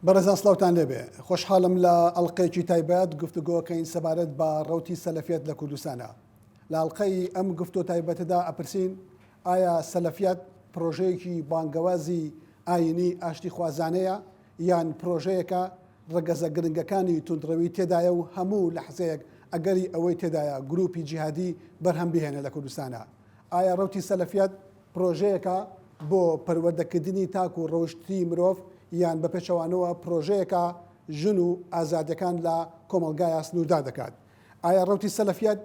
بەڕێزان سڵاوتان لێبێ خۆشحاڵم لە ئەڵلقەیەکی تایبەت گفتوگۆکەین سەبارەت بە ڕەوتی سەلەفیەت لە کوردستانە. لە ئەڵلقەی ئەم گفتۆ تایبەتەدا ئەپرسین ئایا سەلەفیەت پرۆژەیەکی بانگەوازی ئاینی ئاشتی خوازانەیە یان پرۆژەیەکە ڕەگەزە گرنگەکانی توندڕەوی تێدایە و هەموو لەحزەیەک ئەگەری ئەوەی تێدایە گروپی جیهادی بەرهەم بهێنە لە کوردستانە. ئایا ڕەوتی سەلەفیەت پرۆژەیەکە بۆ پەروەردەکردنی تاک و ڕەوشتی مرۆڤ یان بە پێچەوانەوە پرۆژەیەکە ژن و ئازادەکان لە کۆمەلگایە سنووردا دەکات. ئایا ڕەوتی سەلەفیەت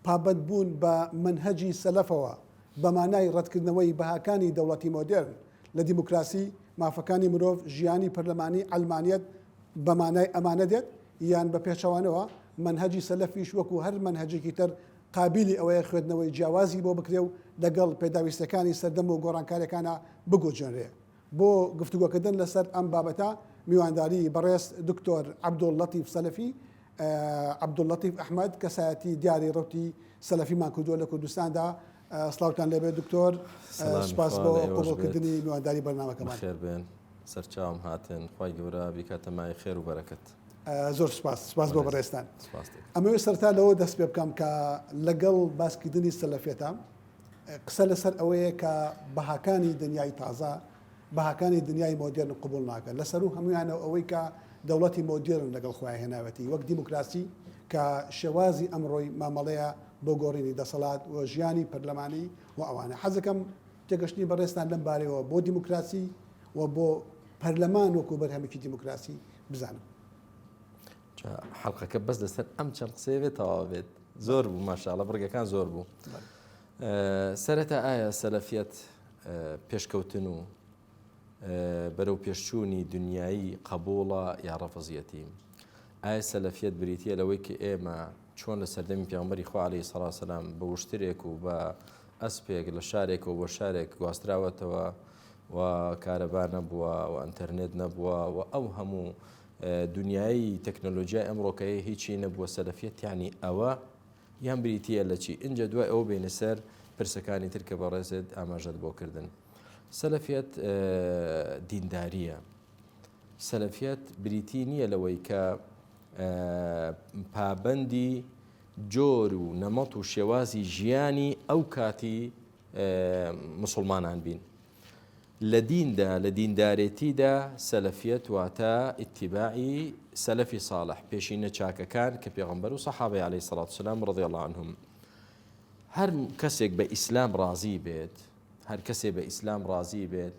پابەت بوون بە منهەجی سەلەفەوە بە مانای ڕەتکردنەوەی بەهاکانی دەوڵەتی مۆدێرن لە دیموکراسی مافەکانی مرۆڤ ژیانی پەرلەمانی ئەلمانیەت بە مانای ئەمانە دێت یان بە پێچەوانەوە منهەجی سەلەفیش وەکو هەر منهەجێکی تر قابلی ئەوەیە خوێندنەوەی جیاوازی بۆ بکرێ و لەگەڵ پێداویستەکانی سەردەم و گۆڕانکاریەکانە بگۆژێنرێ. بۆ گفتوگۆکردن لەسەر ئەم بابەتە میوانداری بەڕێز دکتۆر عەبدوڵلەتیف سەلەفی عەبدوڵلەتیف ئەحمەد کەسایەتی دیاری ڕەوتی سەلەفیمان کردووە لە کوردستاندا. سڵاوتان لێبێت دکتۆر، سپاس بۆ قبوڵکردنی میوانداری بەرنامەکەمان. خێر بێن، سەرچاوم هاتن، خوای گەورە بیکاتە مای خێر و بەرەکەت. زۆر سپاس بۆ بەڕێستان. ئەمەوێ سەرتا لەوە دەست پێ بکەم کە لەگەڵ باسکردنی سەلەفیەتە قسە لەسەر ئەوەیە کە بەهاکانی دنیای تازە بەهاکانی دنیای مۆدێرن قبول ناکەن لەسەر و هەمویانەوە ئەوەی کە دەوڵەتی مۆدێرن لەگەڵ خۆیان هێناوەتی وەک دیموکراسی کە شێوازی ئەمڕۆی مامەڵەیە بۆ گۆڕینی دەسەڵات و ژیانی پەرلەمانی و ئەوانە. حەزەکەم تێگەشتنی بەڕێستان لەم بارەوە بۆ دیموکراسی و بۆ پەرلەمان وەکو بەرهەمێکی دیموکراسی بزانم. حەڵقەکە بەس لەسەر ئەم چەند قسەیە بێت تەواو بێت. زۆر بوو ماشاءڵڵا، بڕگەکان زۆر بوو. سەرەتا ئایا سەلەفیەت پێشکەوتن و بەرەو پێشچوونی دنیایی قبوڵە یا ڕەفزیەتی؟ ئایا سەلەفیەت بریتیە لەوەی کە ئێمە چۆن لە سەردەمی پێغەمبەری خوا عەلەیهی سەڵات و سەلام بە وشترێک و بە ئەسپێک لە شارێکەوە بۆ شارێک گواستراوەتەوە و کارەبا نەبووە و ئەنتەرنێت نەبووە و ئەو هەموو دنیای تەکنۆلۆژیای ئەمڕۆکەیە هیچی نەبووە. سەلەفیەت یعنی ئەوە یان بریتیە لە چی؟ ئینجا دوای ئەوە بینە سەر پرسەکانی تر کە بەڕێزت ئاماژەت بۆ کردن. سەلەفیەت دینداریە. سەلەفیەت بریتی نییە لەوەی کە پابەندی جۆر و نەمەت و شێوازی ژیانی ئەو کاتی موسڵمانان بین. لە دیندا لە دیندارێتیدا سەلەفیەت واتە ئیتیباعی سەلەفی ساڵح، پێشینە چاکەکان کە پێغەمبەر و سەحابەی عەلەیهی سەڵات و سەلام ڕەضی الله عنهم. هەر کەسێک بە ئیسلام ڕازی بێت، هەر کەسێک بە ئیسلام ڕازی بێت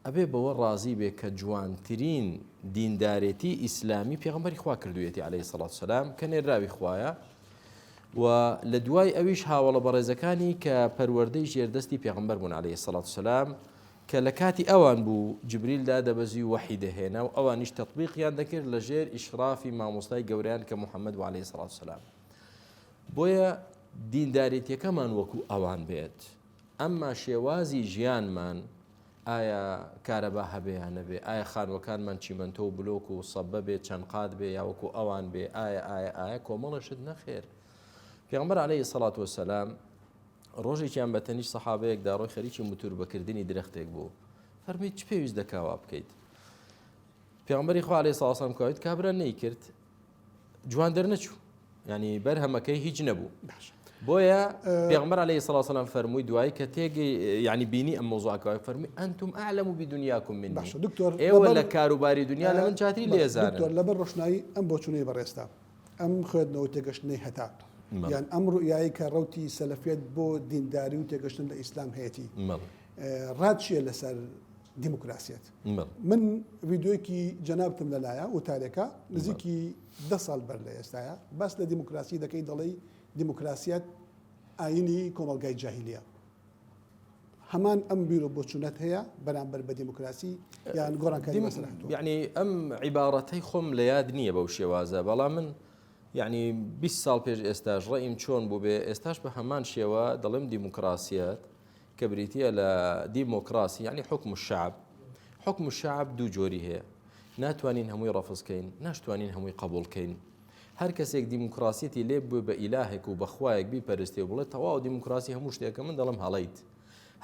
ئەبێ بەوە ڕازی بێت کە جوانترین دیندارێتی ئیسلامی پێغەمبەری خوا کردوویەتی عەلەیهی سەڵات و سەلام کە نێراوی خوایە و لە دوای ئەویش هاوڵە بەڕێزەکانی کە پەروەردەی ژێردەستی پێغەمبەر بوون عەلەیهی سەڵات و سەلام کە لە کاتی ئەوان بوو جبریلدا دەبەزی و وەحی دەهێنا و ئەوانیش تەطبیقیان دەکرد لە ژێر ئیشرافی مامۆستای گەورەیان کە موحەممەد و عەلەیهی سەڵات و سەلام. بۆیە دینداریەتەکەمان وەکو ئەوان بێت. ئەمما شێوازی ژیانمان ئایا کارەبا هەبێیان نەبێ، ئایا خانوەکانمان چیمەنتۆ و بلۆک و سەبە بێت چەند قات بێ یا وەکو ئەوان بێ، ئایا کۆمەڵەشت نەخێر. پێغەمبەر عەلەیهی سەڵات وەسەلام ڕۆژێکیان بە تەنیشت سەحابەیەک داڕۆی خەریکی موتوربەکردنی درەختێک بوو. فەرمووی چ پێویست دەکاوا بکەیت؟ پێغەمبەری خوا عەلەیهی سەڵات وسەلام کاوێت کابرا نەیکرد، جوان دەرنەچوو، ینی بەرهەمەکەی هیچ نەبوو. بۆیە پێغەمبەر عەلەیهی سەڵات وسەلام فەرمووی دوای کە تێگەی ینی بینی ئەم مۆزوعەکە فەرمووی ئەنتم ئەعلەمو بدونیاکم منی، ئێوە لە کاروباری دنیا لە من چاتری لێزانن. دکتۆر لەبەر ڕۆشنایی ئەم بۆچوونەی بەڕێستا ئەم خوێندنەوە تێگەشتنەی هەتا یان ئەم ڕوئیایی کە ڕەوتی سەلەفیەت بۆ دینداری و تێگەشتن لە ئیسلام هەیەی ڕاد چییە لەسەر دیموکراسیەت؟ من ڤیدیۆیەکی جەنابتم لەلایە وتارێکە نزیکی 10 ساڵ بەر لە ئێستاە بەس لە دیموکراسی دەکەی دەڵێی دیموکراسیەت ئاینی کۆمەلگای جاهیلیە. هەمان ئەم بیرۆ بۆچوونەت هەیە بەرامبەر بە دیموکراسی یان گۆڕانکاری مەسەلەحەتوە؟ یعنی ئەم عیبارەتەی خۆم لە یاد نییە بەو شێوازە، بەڵام من یعنی 20 ساڵ پێش ئێستاش ڕێیم چۆن بوو بێ ئێستاش بە هەمان شێوە دەڵێم دیموکراسیەت کە بریتیە لە دیموکراسی یعنی حکم الشعب. حکم الشعب دوو جۆری هەیە، ناتوانین هەمووی ڕەفزکەین، ناشتوانین هەمووی قبولکەین. هەر کەسێک دیموکراسیەتی لێ بووی بە ئیلاهێک و بەخوایەک بیپەرستێ و بڵێ تەواو دیموکراسی هەموو شتێکە من دەڵێم هەڵەیت.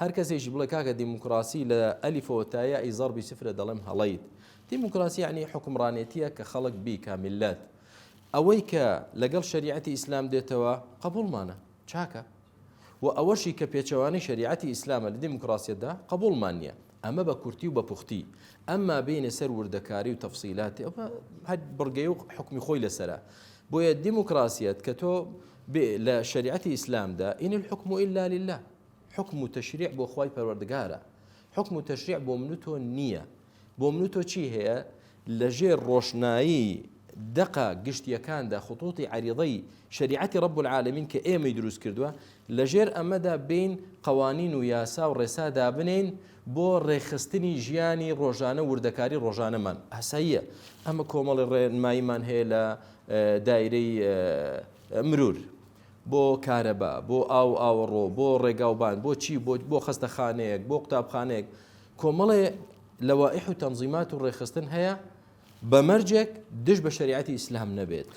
هەر کەسێکی بڵێ کاکە دیموکراسی لە ئەلیفەوە تا یای زەربی سفرە دەڵێم هەڵەیت. دیموکراسی یعنی حکمڕانێتیە کە خەڵک بی کاملات ئەوەی کە لەگەڵ شریعەتی ئیسلام دێتەوە قبولمانە چاکە و ئەوەشی کە پێچەوانەی شریعەتی ئیسلامە لە دیموکراسیەتدا قبولمان نییە ئەمە بە کورتی و بە پوختی ئەمما بینە سەر وردەکاری و تەفسیلاتی ئەوە هەر بڕگەی و حکمی خۆی لەسرە بۆیە دیموکراسیەت کە تۆ لە شریعەتی ئیسلامدا ئین الحکم إلا لله حکم و تەشریع بۆ خوای پەروەردگارە حکم و تەشریع بۆ من و تۆ نییە بۆ من و تۆ چی هەیە لەژێر ڕۆشنایی دقە گشتیەکاندا خطوطی عریضەی شریعەتی رب العالمین کە ئێمەی دروست کردووە لەژێر ئەمەدا بین قوانین و یاسا و ڕێسادا بنین بۆ ڕێخستنی ژیانی ڕۆژانە وردەکاری ڕۆژانەمان ئاساییە ئەمە کۆمەڵی ڕێنماییمان هەیە لە دایرەی مرور بۆ کارەبا بۆ ئاوەڕۆ بۆ ڕێگاوبان بۆ چی بۆ خەستەخانەیەک بۆ قوتابخانەیەک کۆمەڵێ لەوائح و تەنزیمات و ڕێخستن هەیە بەمەرجێک دش بە شریعەتی ئیسلام نەبێت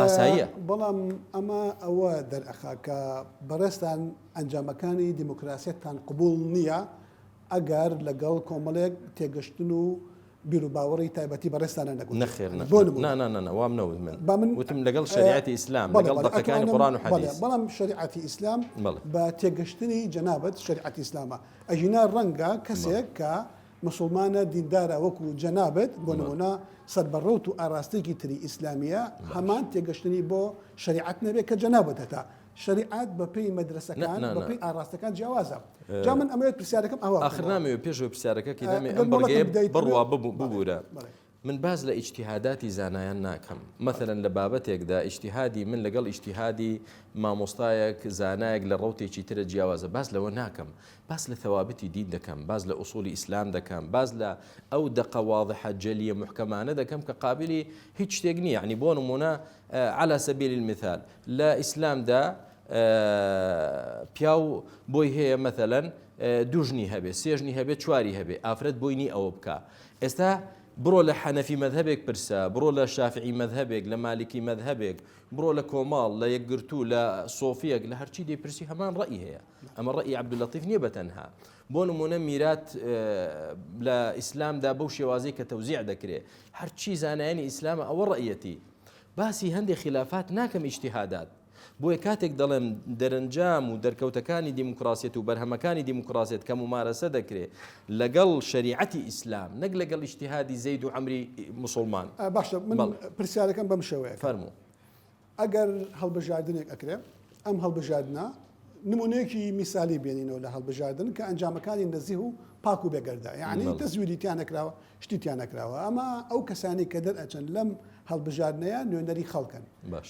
ئاساییە بەڵام ئەمە ئەوە دەرئەخا کە بەڕێستان ئەنجامەکانی دیموکراسیەتتان قبول نییە ئەگەر لەگەڵ کۆمەڵێک تێگەشتن و بیر و باوەڕی تایبەتی بەڕێستانە نەگوت نەخێر وام نەوت من وتم لەگەڵ شریعەتی ئیسلام لەگەڵ دەقەکانی قورئان و حەدیث بەڵام شریعەتی ئیسلام بە تێگەشتنی جەنابەت شریعەتی ئیسلامە ئەژینا ڕەنگە کەسێک کە مسلمانە دیندارە وەکو جەنابەت بۆ نمونە سەربەڕەوت و ئاراستێکی تری ئیسلامیە هەمان تێگەشتنی بۆ شریعەت نەبێت کە جەنابەت هەتا شریعەت بەپێی مەدرسەکان بەپێی ئاراستەکان جیاوازە جا من ئەمەوێت پرسیارەکەم ئەوە ئاخر نامەوێت پێشەوە پرسیارەکە دەمێ ئەم بەڵگەیە بڕوا ببوورە من باز لە ئیجتیهاداتی زانایان ناکەم مثلا لە بابەتێکدا ئیجتیهادی من لەگەڵ ئیجتیهادی مامۆستایەک زانایەک لە ڕەوتێکی ترە جیاوازە باز لەوە ناکەم باز لە ثەوابتی دین دەکەم باز لە ئوسولی ئیسلام دەکەم باز لە ئەو دقە واضحە جەلیە محکەمانە دەکەم کە قابلی هیچ شتێک نییە یعنی بۆ نمونە على سبيل المثال لە ئیسلامدا پیاو بۆی هەیە مثلا دوژنی هەبێ سێژنی هەبێت چواری هەبێ ئافرەت بۆی نی ئەوە بکە ئێستا بڕۆ لە حەنەفی مەذهبێک پرسە بڕۆ لە شافعی مەذهبێک لە مالکی مەذهبێک بڕۆ لە کۆماڵ لە یەکگرتو لە سۆفیەک لە هەرچی دەیپرسی هەمان ڕەئی هەیە ئەمە ڕەئی عەبدولەتیف نییە بەتەنها بۆ نمونە میرات لە ئیسلامدا بەو شێوازەی کە تەوزیع دەکرێت هەرچی زانایانی ئیسلامە ئەوە ڕەئیەتی باسی هەندێک خلافات ناکەم ئیجتیهادات بۆیە کاتێک دەڵێم دەرەنجام و دەرکەوتەکانی دیموکراسیەت و بەرهەمەکانی دیموکراسیەت کە ممارەسە دەکرێت لەگەڵ شریعەتی ئیسلام نەک لەگەڵ ئیجتیهادی زەید و عەمری موسڵمان باشە من پرسیارەکەم بەم شێوەیە فەرموو ئەگەر هەڵبژاردنێک ئەکرێ ئەم هەڵبژاردنە نمونەیەکی میسالی بێنینەوە لە هەڵبژاردن کە ئەنجامەکانی نزیه و پاک و بێگەردە یعنی تەزویریتیان نەکراوە شتیتیان نەکراوە ئەمە ئەو کەسانی کە دەرئەچن لەم هەڵبژاردنەیە نوێنەری خەڵکن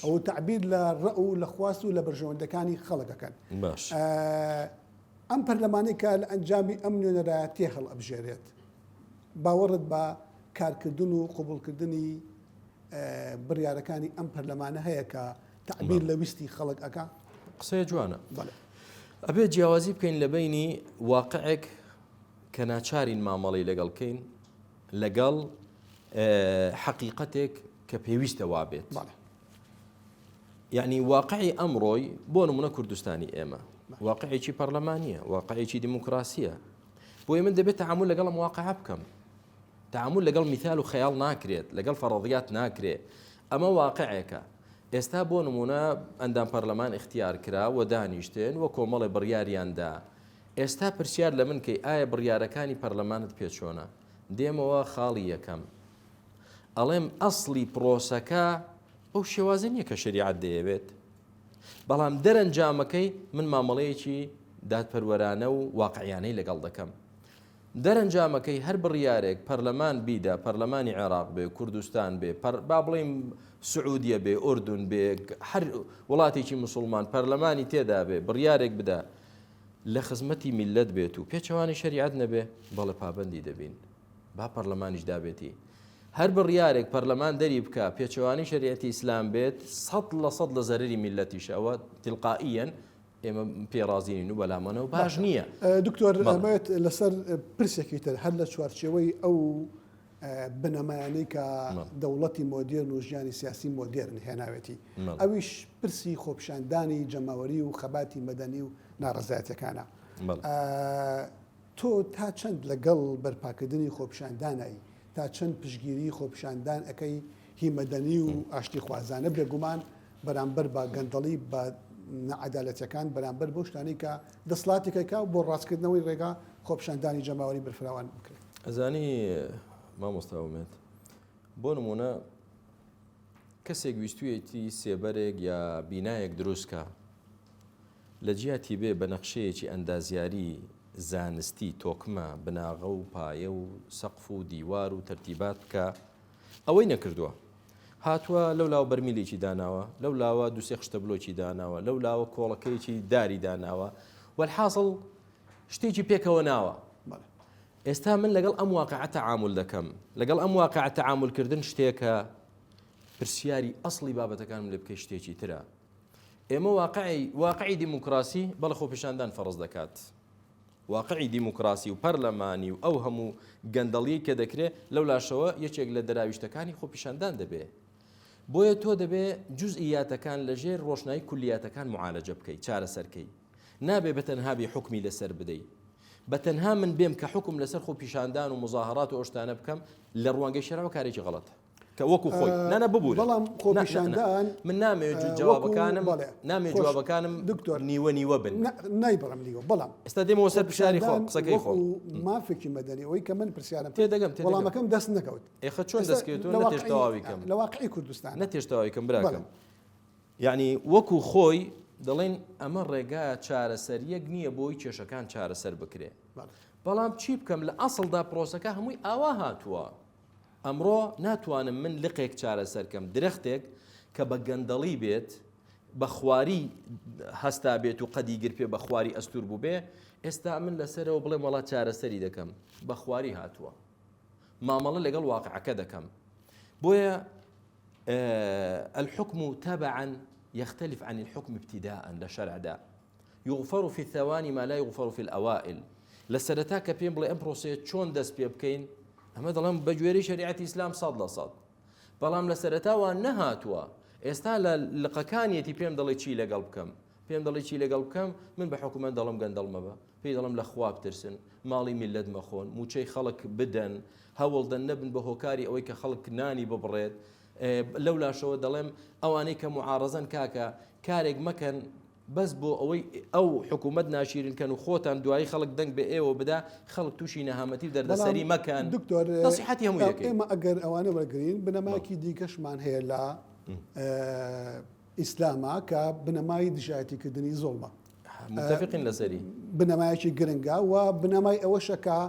ئەو تعبیر لە ڕە و لە خواست و لە بەرژەوەندەکانی خەڵکەکەن ئەم پەرلەمانی کە لە ئەنجامی ئەم نوێنەرە تێ هەڵ ئەبژێرێت باوەڕت بە کارکردن و قبولکردنی بڕیارەکانی ئەم پەرلەمانە هەیە کە تعبیر لە ویستی خەڵک ئەکا قسەیە جوانە ئەبێ جیاوازی بکەین لە بینی واقعێک کە ناچارین مامەڵی لەگەڵکەین لەگەڵ حقیقەتێک کە پێویستە وابێت یعنی واقعی ئەمڕۆی بۆ نمونە کوردستانی ئێمە واقعێکی پەرلەمانیە واقعێکی دیموکراسیە بۆیە من دەبێت تەعامل لەگەڵم واقعە بکەم تەعامل لەگەڵ میثال و خەیاڵ ناکرێت لەگەڵ فەرەضیات ناکرێت ئەمە واقعێکە ئێستا بۆ نمونە ئەندام پەرلەمان اختیار کرا و دانیشتێن و کۆمەڵی بڕیاریاندا ئێستا پرسیار لە من کەی ئایا بڕیارەکانی پەرلەمانت پێ چۆنە دێمەوە خاڵی یەکەم ئەڵێم ئەسڵی پرۆسەکە ئەو شێوازە نییە کە شریعەت دەیەوێت بەڵام دەرەنجامەکەی من مامەڵەیەکی دادپەروەرانە و واقعیانەی لەگەڵ دەکەم دەرەنجامەکەی هەر بڕیارێک پەرلەمان بیدا پەرلەمانی عێراق بێ کوردستان بێ با بڵێم سعودیە بێ ئوردون بێ هەر وڵاتێکی مسلمان پەرلەمانی تێدا بێ بڕیارێک بدا لە خزمەتی میلەت بێت و پێچەوانی شریعەت نەبێ بەڵێ پابەندی دەبین با پەرلەمانیش دابێتی هەر بڕیارێک پەرلەمان دەری بکە پێچەوانی شریعەتی ئیسلام بێت 100% لە زەرری میلەتیش ئەوە تلقائیەن ئێمە پێڕازین و بەلامانەوە باش نییە دکتۆر ئەمەوێت لەسەر پرسێکی تر هەر لە چوارچێوەی ئەو بنەمایانەی کە دەوڵەتی مۆدێرن و ژیانی سیاسی مۆدێرن هێناوێتی ئەویش پرسی خۆپیشاندانی جەماوەری و خەباتی مەدەنی و ناڕەزایەتەکانە تۆ تا چەند لەگەڵ بەرپاکردنی خۆپیشاندانایی تا چەند پشگیری خۆپیشاندان ئەەکەی هی مەدەنی و ئاشتی خوازانە بێگومان بەرامبەر بە گەندەڵی بە نەعەدالەتیەکان بەرامبەر بۆ شتانی کە دەسڵاتێکەکە بۆ ڕاستکردنەوەی ڕێگا خۆپیشاندانی جەماوەری برفراوان بکرێت. ئەزانی مامۆستاومێت بۆ نمونە کەسێک ویستویەتی سێبەرێک یا بینایەک دروستکە لە جیاتی بێ بە نەخشەیەکی ئەندازیاری زانستی تۆکمە بناغە و پایە و سەقف و دیوار و تەرتیبات بکە ئەوەی نەکردووە. هاتووە لەو لاوە بەرمیلێکی داناوە، لەو لاوە دووسێ خشتە بلۆکی داناوە، لەو لاوە کۆڵەکەیکی داری داناوە والحاصل شتێکی پێکەوە ناوە. ئێستا من لەگەڵ ئەم واقعە تەعامل دەکەم، لەگەڵ ئەم واقعە تەعاملکردن شتێکە پرسیاری ئەسڵی بابەتەکانم لێ بکەی شتێکی ترە. ئێمە واقعی دیموکراسی بەڵە خۆپیشاندان فەرز دەکات. واقعی دیموکراسی و پەرلەمانی و ئەو هەموو گەندەڵی کە دەکرێت لەو لاشەوە یەکێک لە دەراویشتەکانی خۆپیشاندان دەبێ. بۆیە تۆ دەبێ جوزئیاتەکان لەژێر ڕۆشنایی کولیاتەکان معالەجە بکەیت، چارەسەرکەی. نابێ بەتەنها بێ حکمی لەسەر بدەیت. بەتەنها من بێم کە حکم لەسەر خۆپیشاندان و مزاهرات و ئەوشتانە بکەم لە ڕوانگەی شەراوە کارێکی غەڵەتە. کە وەکو خۆی نانە ببوورە. بەڵام خۆپیشاندان من نامەوێت جوابەکانم نیوە نیوە بن. نایبڕم نیوە بەڵام ئێستا دێمەوە سەر پشاری خۆ قسەکەی خۆ مافێکی مەدەنی ئەوەی کە من پرسیارم تێدەگەم وەڵامەکەم دەست نەکەوت. ئێخە چۆن دەستکەوتووە نەتێشتەواوی کەم لە واقعی کوردستان نەتێشتەواوی کەم براکەم. یعنی وەکو خۆی دەڵێن ئەمە ڕێگا چارەسەریەک نییە بۆی کێشەکان چارەسەر بکرێ. بەڵام چی بکەم لە ئەسڵدا پرۆسەکە هەمووی ئاوا هاتووە. ئەمڕۆ ناتوانم من لقێک چارەسەرکەم درەختێک کە بە گەندەڵی بێت بە خواری هەستا بێت و قەدیگر پێ بە خواری ئەستور بوو بێ ئێستا من لەسەرەوە بڵێم وڵات چارەسەری دەکەم بە خواری هاتووە مامەڵە لەگەڵ واقعەکە دەکەم. بۆیە الحكم تبعا يختلف عن الحكم ابتداء لشرعدا يغفر في الثواني ما لا يغفر في الأوائل. لسرتا کە پێم بڵێ ئەم پرۆسەیە چۆن دەست پێ بکەین ئەمە دەڵێم بە گوێرەی شریعەتی ئیسلام 100%. بەڵام لە سەرەتاوە نەهاتووە. ئێستا لە لقەکانیەتی پێم دەڵێ چی لەگەڵ بکەم، پێم دەڵێ چی لەگەڵ بکەم، من بە حکومەت دەڵم گەندەڵ مەبە، پێی دەڵم لە خوا بترسن، ماڵی میلەت مەخۆن، موچەی خەڵک بدەن، هەوڵدەن نەبن بە هۆکاری ئەوەی کە خەڵک نانی ببڕێت. لەو لاشەوە دەڵێم ئەوانەی کە معارەزەن کاکە کارێک مەکەن بەس بۆ ئەوەی ئەو حکومەت ناشیرنکەن و خۆتان دوایی خەڵک دەنگ بە ئێوە بدا خەڵک تووشی نەهامەتی و دەردەسەری مەکەن. دکتۆر نەسیحەتی هەمووی دەکەین. ئێمە ئەگەر ئەوانە وەرگرین بنەماکی دیکەشمان هەیە لە ئیسلاما کە بنەمای دژایەتیکردنی زۆڵمە. متفقین لەسەری. بنەمایەکی گرنگە و بنەمای ئەوەشە کە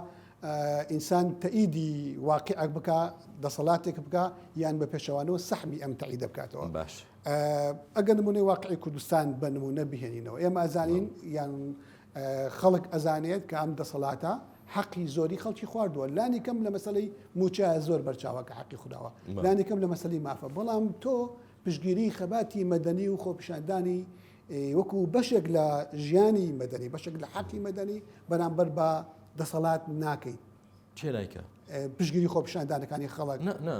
ئینسان تەئیدی واقعەک بکە دەسەڵاتێک بکە یان بە پێشەوانەوە سەحمی ئەم تەئیدە بکاتەوە. باش. ئەگەر نمونەی واقعی کوردستان بە نمونە بهێنینەوە ئێمە ئەزانین یان خەڵک ئەزانێت کە ئەم دەسەڵاتە حەقی زۆری خەڵکی خواردووە. لانی کەم لە مەسەلەی موچە زۆر بەرچاوە کە حەقی خودداوە، لانی کەم لە مەسەلی مافە. بەڵام تۆ پشگیری خەباتی مەدەنی و خۆپیشاندانی وەکو بەشێک لە ژیانی مەدەنی بەشێک لە حەقی مەدەنی بەرامبەر بە دەسەڵات ناکەیت. چێ نایکە؟ پشگیری خۆپیشاندانەکانی خەڵک نه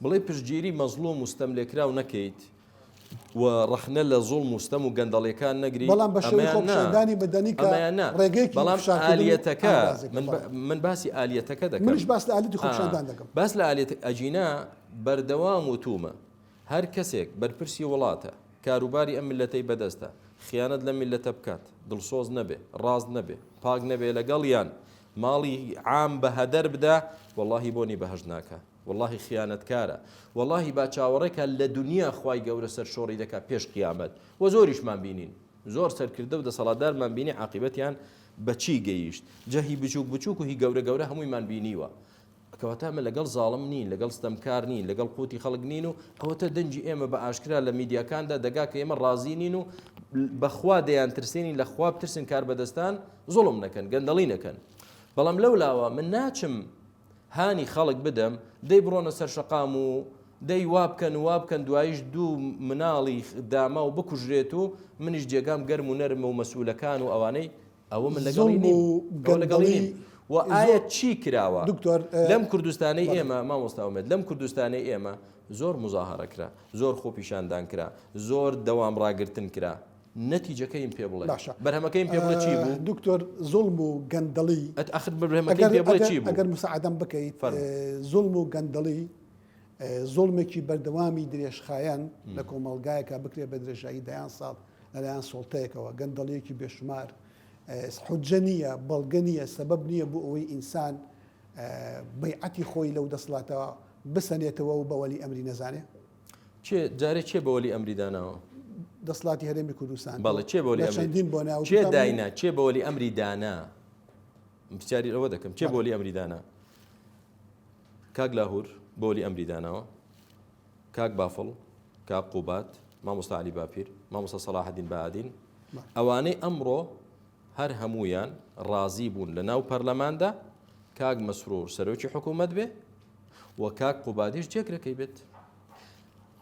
بڵێ پشگیری مەزلوم مستەملێکراو نەکەیت و ڕەخنە لە زوڵم مستەم و گەندەڵیەکان نەگری. بەڵام بە شێوەی خۆپیشاندانی بەدەنی کە ڕێگەیەکی بەڵام ئالیەتەکە من باسی ئالیەتەکە دەکەم. منیش باس لە ئالیەتی خۆپیشاندان دەکەم. باس لە ئالیەت ئەجینا بەردەوام و تومە. هەر کەسێک بەرپرسی وڵاتە کاروباری ئەم میلەتەی بەدەستە خیانەت لە میلەتە بکات دڵسۆز نەبێ ڕاست نەبێ پاک نەبێ لەگەڵیان ماڵی عام بە هەدەر بدا واللهی بۆنی بەهەژ ناکە واللهی خیانەتکارە واللهی با چاوەڕێکە لە دنیا خوای گەورە سەر شۆڕی دەکات پێش قیامەت و زۆریشمان بینین زۆر سەرکردە و دەسەڵاتدارمان بینی عاقبەتیان بەچی گەیشت جەهی بچووک بچووک و هی گەورە گەورە هەموویمان بینیوە کەواتامە لەگەڵ زاڵم نین لەگەڵ ستەمکار نین لەگەڵ قوتی خەڵک نین و ئەوەتە دەنجی ئێمە بە ئاشکرا لە میدیاکاندا دەگا کە ئێمە ڕازی نین و بەخوا دەیان ترسێنی لە خوا بترسن کار بەدەستان زوڵم نەکەن گەندەڵی نەکەن بەڵام لەو لاوە من ناچم هانی خەڵک بدەم دەی بڕۆنە سەر شەقام و دەی وابکەن دوایش دوو مناڵی داما و بکوژرێت و منیش جێگام گەرم و نەرمە و مەسئولەکان و ئەوانەی ئەوە من لەگەڵی نیم و ئایا چی کراوە لەم کوردستانی ئێمە مامۆستاومێت لەم کوردستانی ئێمە زۆر مزاهرە کرا زۆر خۆپیشاندان کرا زۆر دەوام ڕاگرتن کرا نەتیجەکەیم پێ بڵێ باشە. بەرهەمەکەیم پێ بڵێ چی بوو دکتۆر زوڵم و گەندەڵی ئەخر بەرهەمەکەیم پێ بڵێ چی بوو ئەگەر مساعدەم بکەیت زوڵم و گەندەڵی زۆڵمێکی بەردەوامی درێژخایەن لە کۆمەلگایەکە بکرێ بە درێژایی دەیان ساڵ لەلایەن سۆڵتەیەکەوە گەندەڵیەکی بێشمار حجە نییە بەڵگە نییە سەبەب نییە بۆ ئەوەی ئینسان بەیعەتی خۆی لەو دەسڵاتەوە بسەنێتەوە و بەوەلی ئەمری نەزانێ جارێ چێ بەوەلی ئەمری داناوە دەسڵاتی هەرێمی کوردستان بەڵێ چێ بەوەلی چەندین بۆ ناو چێ داینا چێ بەوەلی ئەمری دانا پرسیاری ئەوە دەکەم چێ بەوەلی ئەمری دانا کاک لاهور بۆلی ئەمری داناوە کاک بافڵ کاک قوبات مامۆستا علی باپیر مامۆستا سەلاحەدین بەعادین ئەوانەی ئەمڕۆ هەر هەمویان ڕازی بوون لە ناو پەرلەماندا کاک مەسرور سەرۆکی حکوومەت بێ و کاک قوبادیش جێگرەکەی بێت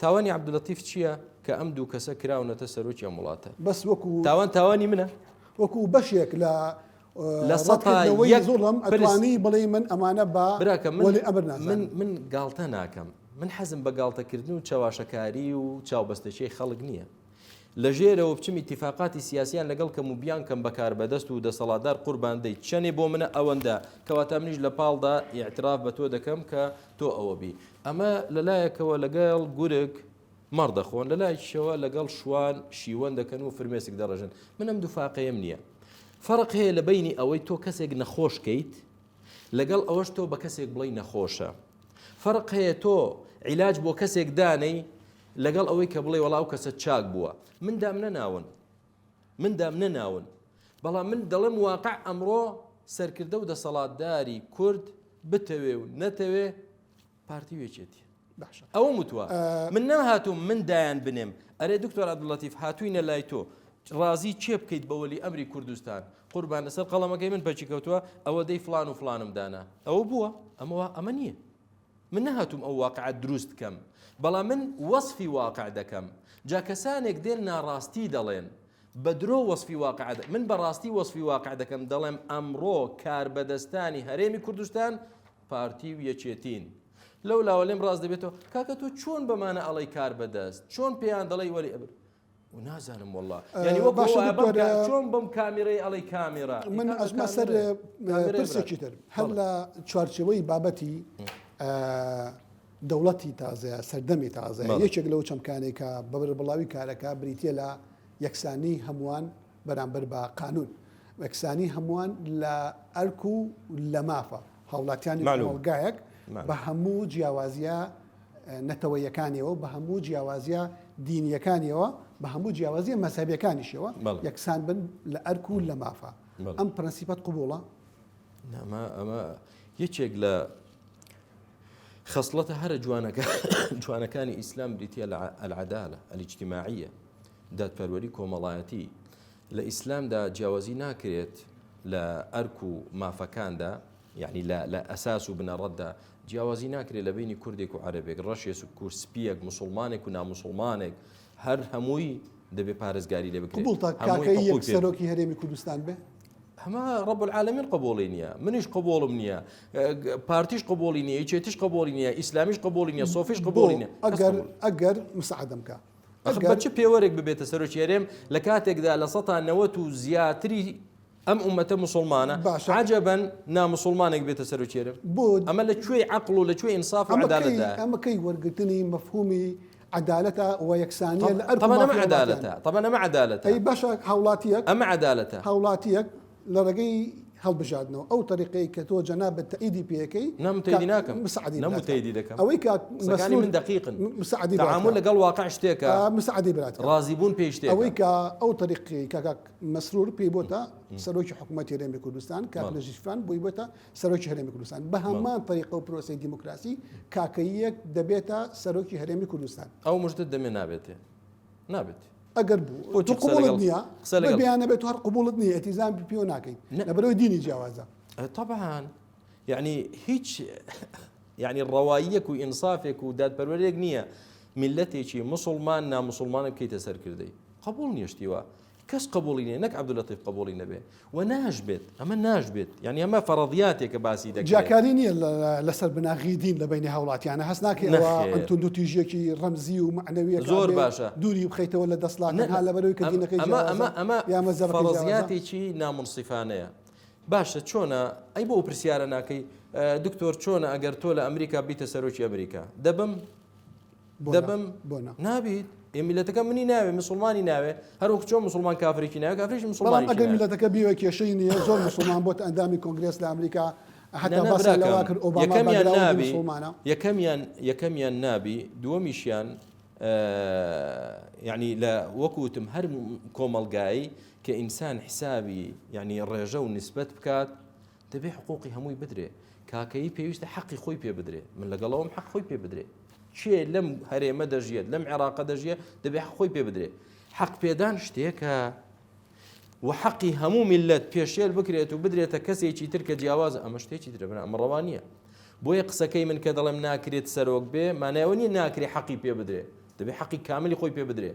تاوانی عەبدولەتیف چییە کە ئەم دوو کەسە کراونەتە سەرۆکی ئەم وڵاتە بەس وەکو تاوانی منە وەکو بەشێک لە سەتای زوڵم ئەتوانی بڵێ من ئەمانە بە براکە وەلی ئەمر نازانم من گاڵتە ناکەم من حەزم بە گاڵتەکردن و چاواشەکاری و چاوبەستەچەی خەڵک نییە لە ژێرەوە بچم ئیتیفاقاتی سیاسیان لەگەڵ کەم و بیان کەم بەکار بەدەست و دەسەڵاتدار قوربان دەیت چەنێ بۆ منە ئەوەندە کەواتە منیش لە پاڵدا ئیعتراف بە تۆ دەکەم کە تۆ ئەوە بی ئەمە لەلایەکەوە لەگەڵ گورگ مەڕ دەخۆن لەلایەکیشەوە لەگەڵ شوان شیوەن دەکەن و فرمێسک دەڕژن من ئەم دوو فاقەیەم نییە فەرق هەیە لە بینی ئەوەی تۆ کەسێک نەخۆشکەیت لەگەڵ ئەوەش تۆ بە کەسێک بڵێ نەخۆشە فەرق هەیە تۆ عیلاج بۆ کەسێک دانەی لەگەڵ ئەوەی کە بڵێ وەڵاو کەسە چاک بووە مندام نەناون بەڵام من دەڵێم واقع ئەمڕۆ سەرکردە و دەسەڵاتداری کورد بتەوێ و نەتەوێ پارتی وێچێتی ئەوە وتووە من نەهاتوم من دایان بنێم ئەرێ دکتۆر عەبدوڵەتیف هاتووینە لای تۆ ڕازی چێ بکەیت بەوەلی ئەمری کوردستان قوربان لەسەر قەڵەمەکەی من پەچی کەوتووە ئەوە دەی فلان و فلانم دانا ئەوە بووە ئەمە نییە من نەهاتوم ئەو واقعە دروست بکەم بەڵام من وەصفی واقع دەکەم جا کەسانێک دێن ناڕاستی دەڵێن بە درۆ وەصفی واقع من بەڕاستی وەصفی واقع دەکەم دەڵێم ئەمڕۆ کاربەدەستانی هەرێمی کوردستان پارتی و یەکێتین لەو لاوە لێم ڕاست دەبێتەوە کاکە تۆ چۆن بەمانە ئەڵەی کاربەدەست چۆن پێیان دەڵێی وەلی ئەبر و نازانم والله یعنی وەکو چۆن بەم کامێرەی ئەڵەی کامێرا من ئەزمە سەر پرسێکی تر هەر لە چوارچەوەی بابەتی دەوڵەتی تازەیە سەردەمی تازەیە یەکێک لەو چەمکانێک کە بەبڕبڵاوی کارەکە بریتە لە یەکسانی هەمووان بەرامبەر بە قانون یەکسانی هەمووان لە ئەرک و لە مافە هاوڵاتیانی کۆمەلگایەک بە هەموو جیاوازیە نەتەوەیەکانیەوە بە هەموو جیاوازیە دینیەکانیەوە بە هەموو جیاوازیە مەسەبیەکانیشەوە یەکسان بن لە ئەرک و لە مافە ئەم پرەنسیپەت قبوڵە ئەمە یەکێک لە خصلەتە هەرە جوانەکانی ئیسلام بریتە العەدالە الاجتماعیە دادپەروەری کۆمەڵایەتی لە ئیسلامدا جیاوازی ناکرێت لە ئەرک و مافەکاندا یعنی لە ئەساس و بنەڕەتدا جیاوازی ناکرێت لە بینی کوردێک و عەرەبێک ڕەشێک و کورسپیەک مسلمانێک و نامسلمانێک هەر هەمووی دەبێت پارێزگاری لێ بکرێت کاکەی یەک سەرۆکی هەرێمی کوردستان بێ هەمە ڕەب العالەمین قبوڵی نییە منیش قبوڵم نییە پارتیش قبوڵی نییە یەکێتیش قبوڵی نییە ئیسلامیش قبوڵی نییە سۆفیش قبوڵی نییە ئەگەر مساعدەم کە بەچ پێوەرێک ببێتە سەرۆکی هەرێم لە کاتێکدا لە 190 و زیاتری ئەم ئومەتە مسلمانە عەجەبەن نامسلمانێک بێتە سەرۆکی هەرێم ئەمە لەکوێ عەقڵ و لەکوێ ئینساف و عەدالەتە ئەمەکەی وەرگرتنی مەفهومی عەدالەتە و یەکسانیە لە ئەرک طبعا ئەمە عەدالەتە طبعا ئەمە عەدالەتە ئەی باشە هاوڵاتیەک ئەمە عەدالەتە هاوڵاتیەک لە ڕێگەی هەڵبژاردنەوە ئەو طریقەی کە تۆ جەنابەت تەئیدی پێەکەی نەمتەیدی ناکەم نەمتەیدی دەکەم ئەوەی کە مسەکانی من دقیقن تعامل لەگەڵ واقع شتێکە مساعدی برات ڕازیبوون پێی شتێکە ئەوەی کە ئەو طریقی کاک مەسرور پێی بۆتە سەرۆکی حکوومەتی هەرێمی کوردستان کاک نەجیفان بۆی بۆتە سەرۆکی هەرێمی کوردستان بە هەمان طریقە و پرۆسەی دیموکراسی کاکەیەک دەبێتە سەرۆکی هەرێمی کوردستان ئەو مژدت دەمێ نابێت ئەگەر بوو تو قبولت نییە بەیانە بێت هەر قبولت نییە ئەتیزان پێ ناکەیت لەبەرەوەی دینی جیاوازە طبعا يعني هیچ يعني ڕەواییەک و ئینسافێک و دادپەروەرێک نییە میلەتێکی مسلمان نامسلمانە بکەیتە سەرکردەی قبول نییەشتیوە کەس قبولی نەک عەبدولەتیف قبولی نەبێ و ناژبێت ئەمە ناژبێت یعنی ئەمە فەرەضیاتێکە باسی دەکرێت جاکاری نییە لەسەر بناغی دین لە بینی هاوڵاتیانە هەست ناکەەوە ئەتون و تیژێکی ڕەمزی و معنەویە زۆر باشە دووری بخەیتەوە لە دەسڵاتها لە بەرەوەی کە دینەکەی ئەمە فەرەضیاتێکی نامنصیفانەیە باشە چۆنە ئەی بۆ پرسیارە ناکەی دکتۆر چۆنە ئەگەر تۆ لە ئەمریکا بیتە سەرۆکی ئەمریکا دەبم نابیت میلەتەکە منی ناوێ مسلمانی ناوێ هەروەک چۆن مسلمان کافرێکی ناوێ کافریش مسلمانی ئەگەر میلەتەکە بیوە کێشەی نییە زۆر مسلمان بۆت ئەندامی کۆنگرێس لە ئەمریکا حتا باسا لەوا کرد ئۆباما یەکەمیان نابی دووەمیشیان یعنی لە وەکوتم هەر کۆمەڵگایی کە ئینسان حسابی یعنی ڕێژە و نسبەت بکات دەبێ حقوقی هەمووی بدرێ کاکەی پێویستە حەقی خۆی پێ بدرێ من لەگەڵەوەم حەق خۆی پێ بدرێ چێ لەم هەرێمە دەژێت لەم عێراقە دەژێت دەبێ خۆی پێ بدرێ حەق پێدان شتێکە و حەقی هەموو میلەت پێشێل بکرێت و بدرێتە کەسێکی تر کە جیاوازە ئەمە شتێکی ترە ئەمە ڕەوا نییە بۆیە قسەکەی من کە دەڵێم ناکرێت سەرۆک بێ مانایەوە نیە ناکرێ حەقی پێ بدرێ دەبێ حەقی کاملی خۆی پێ بدرێ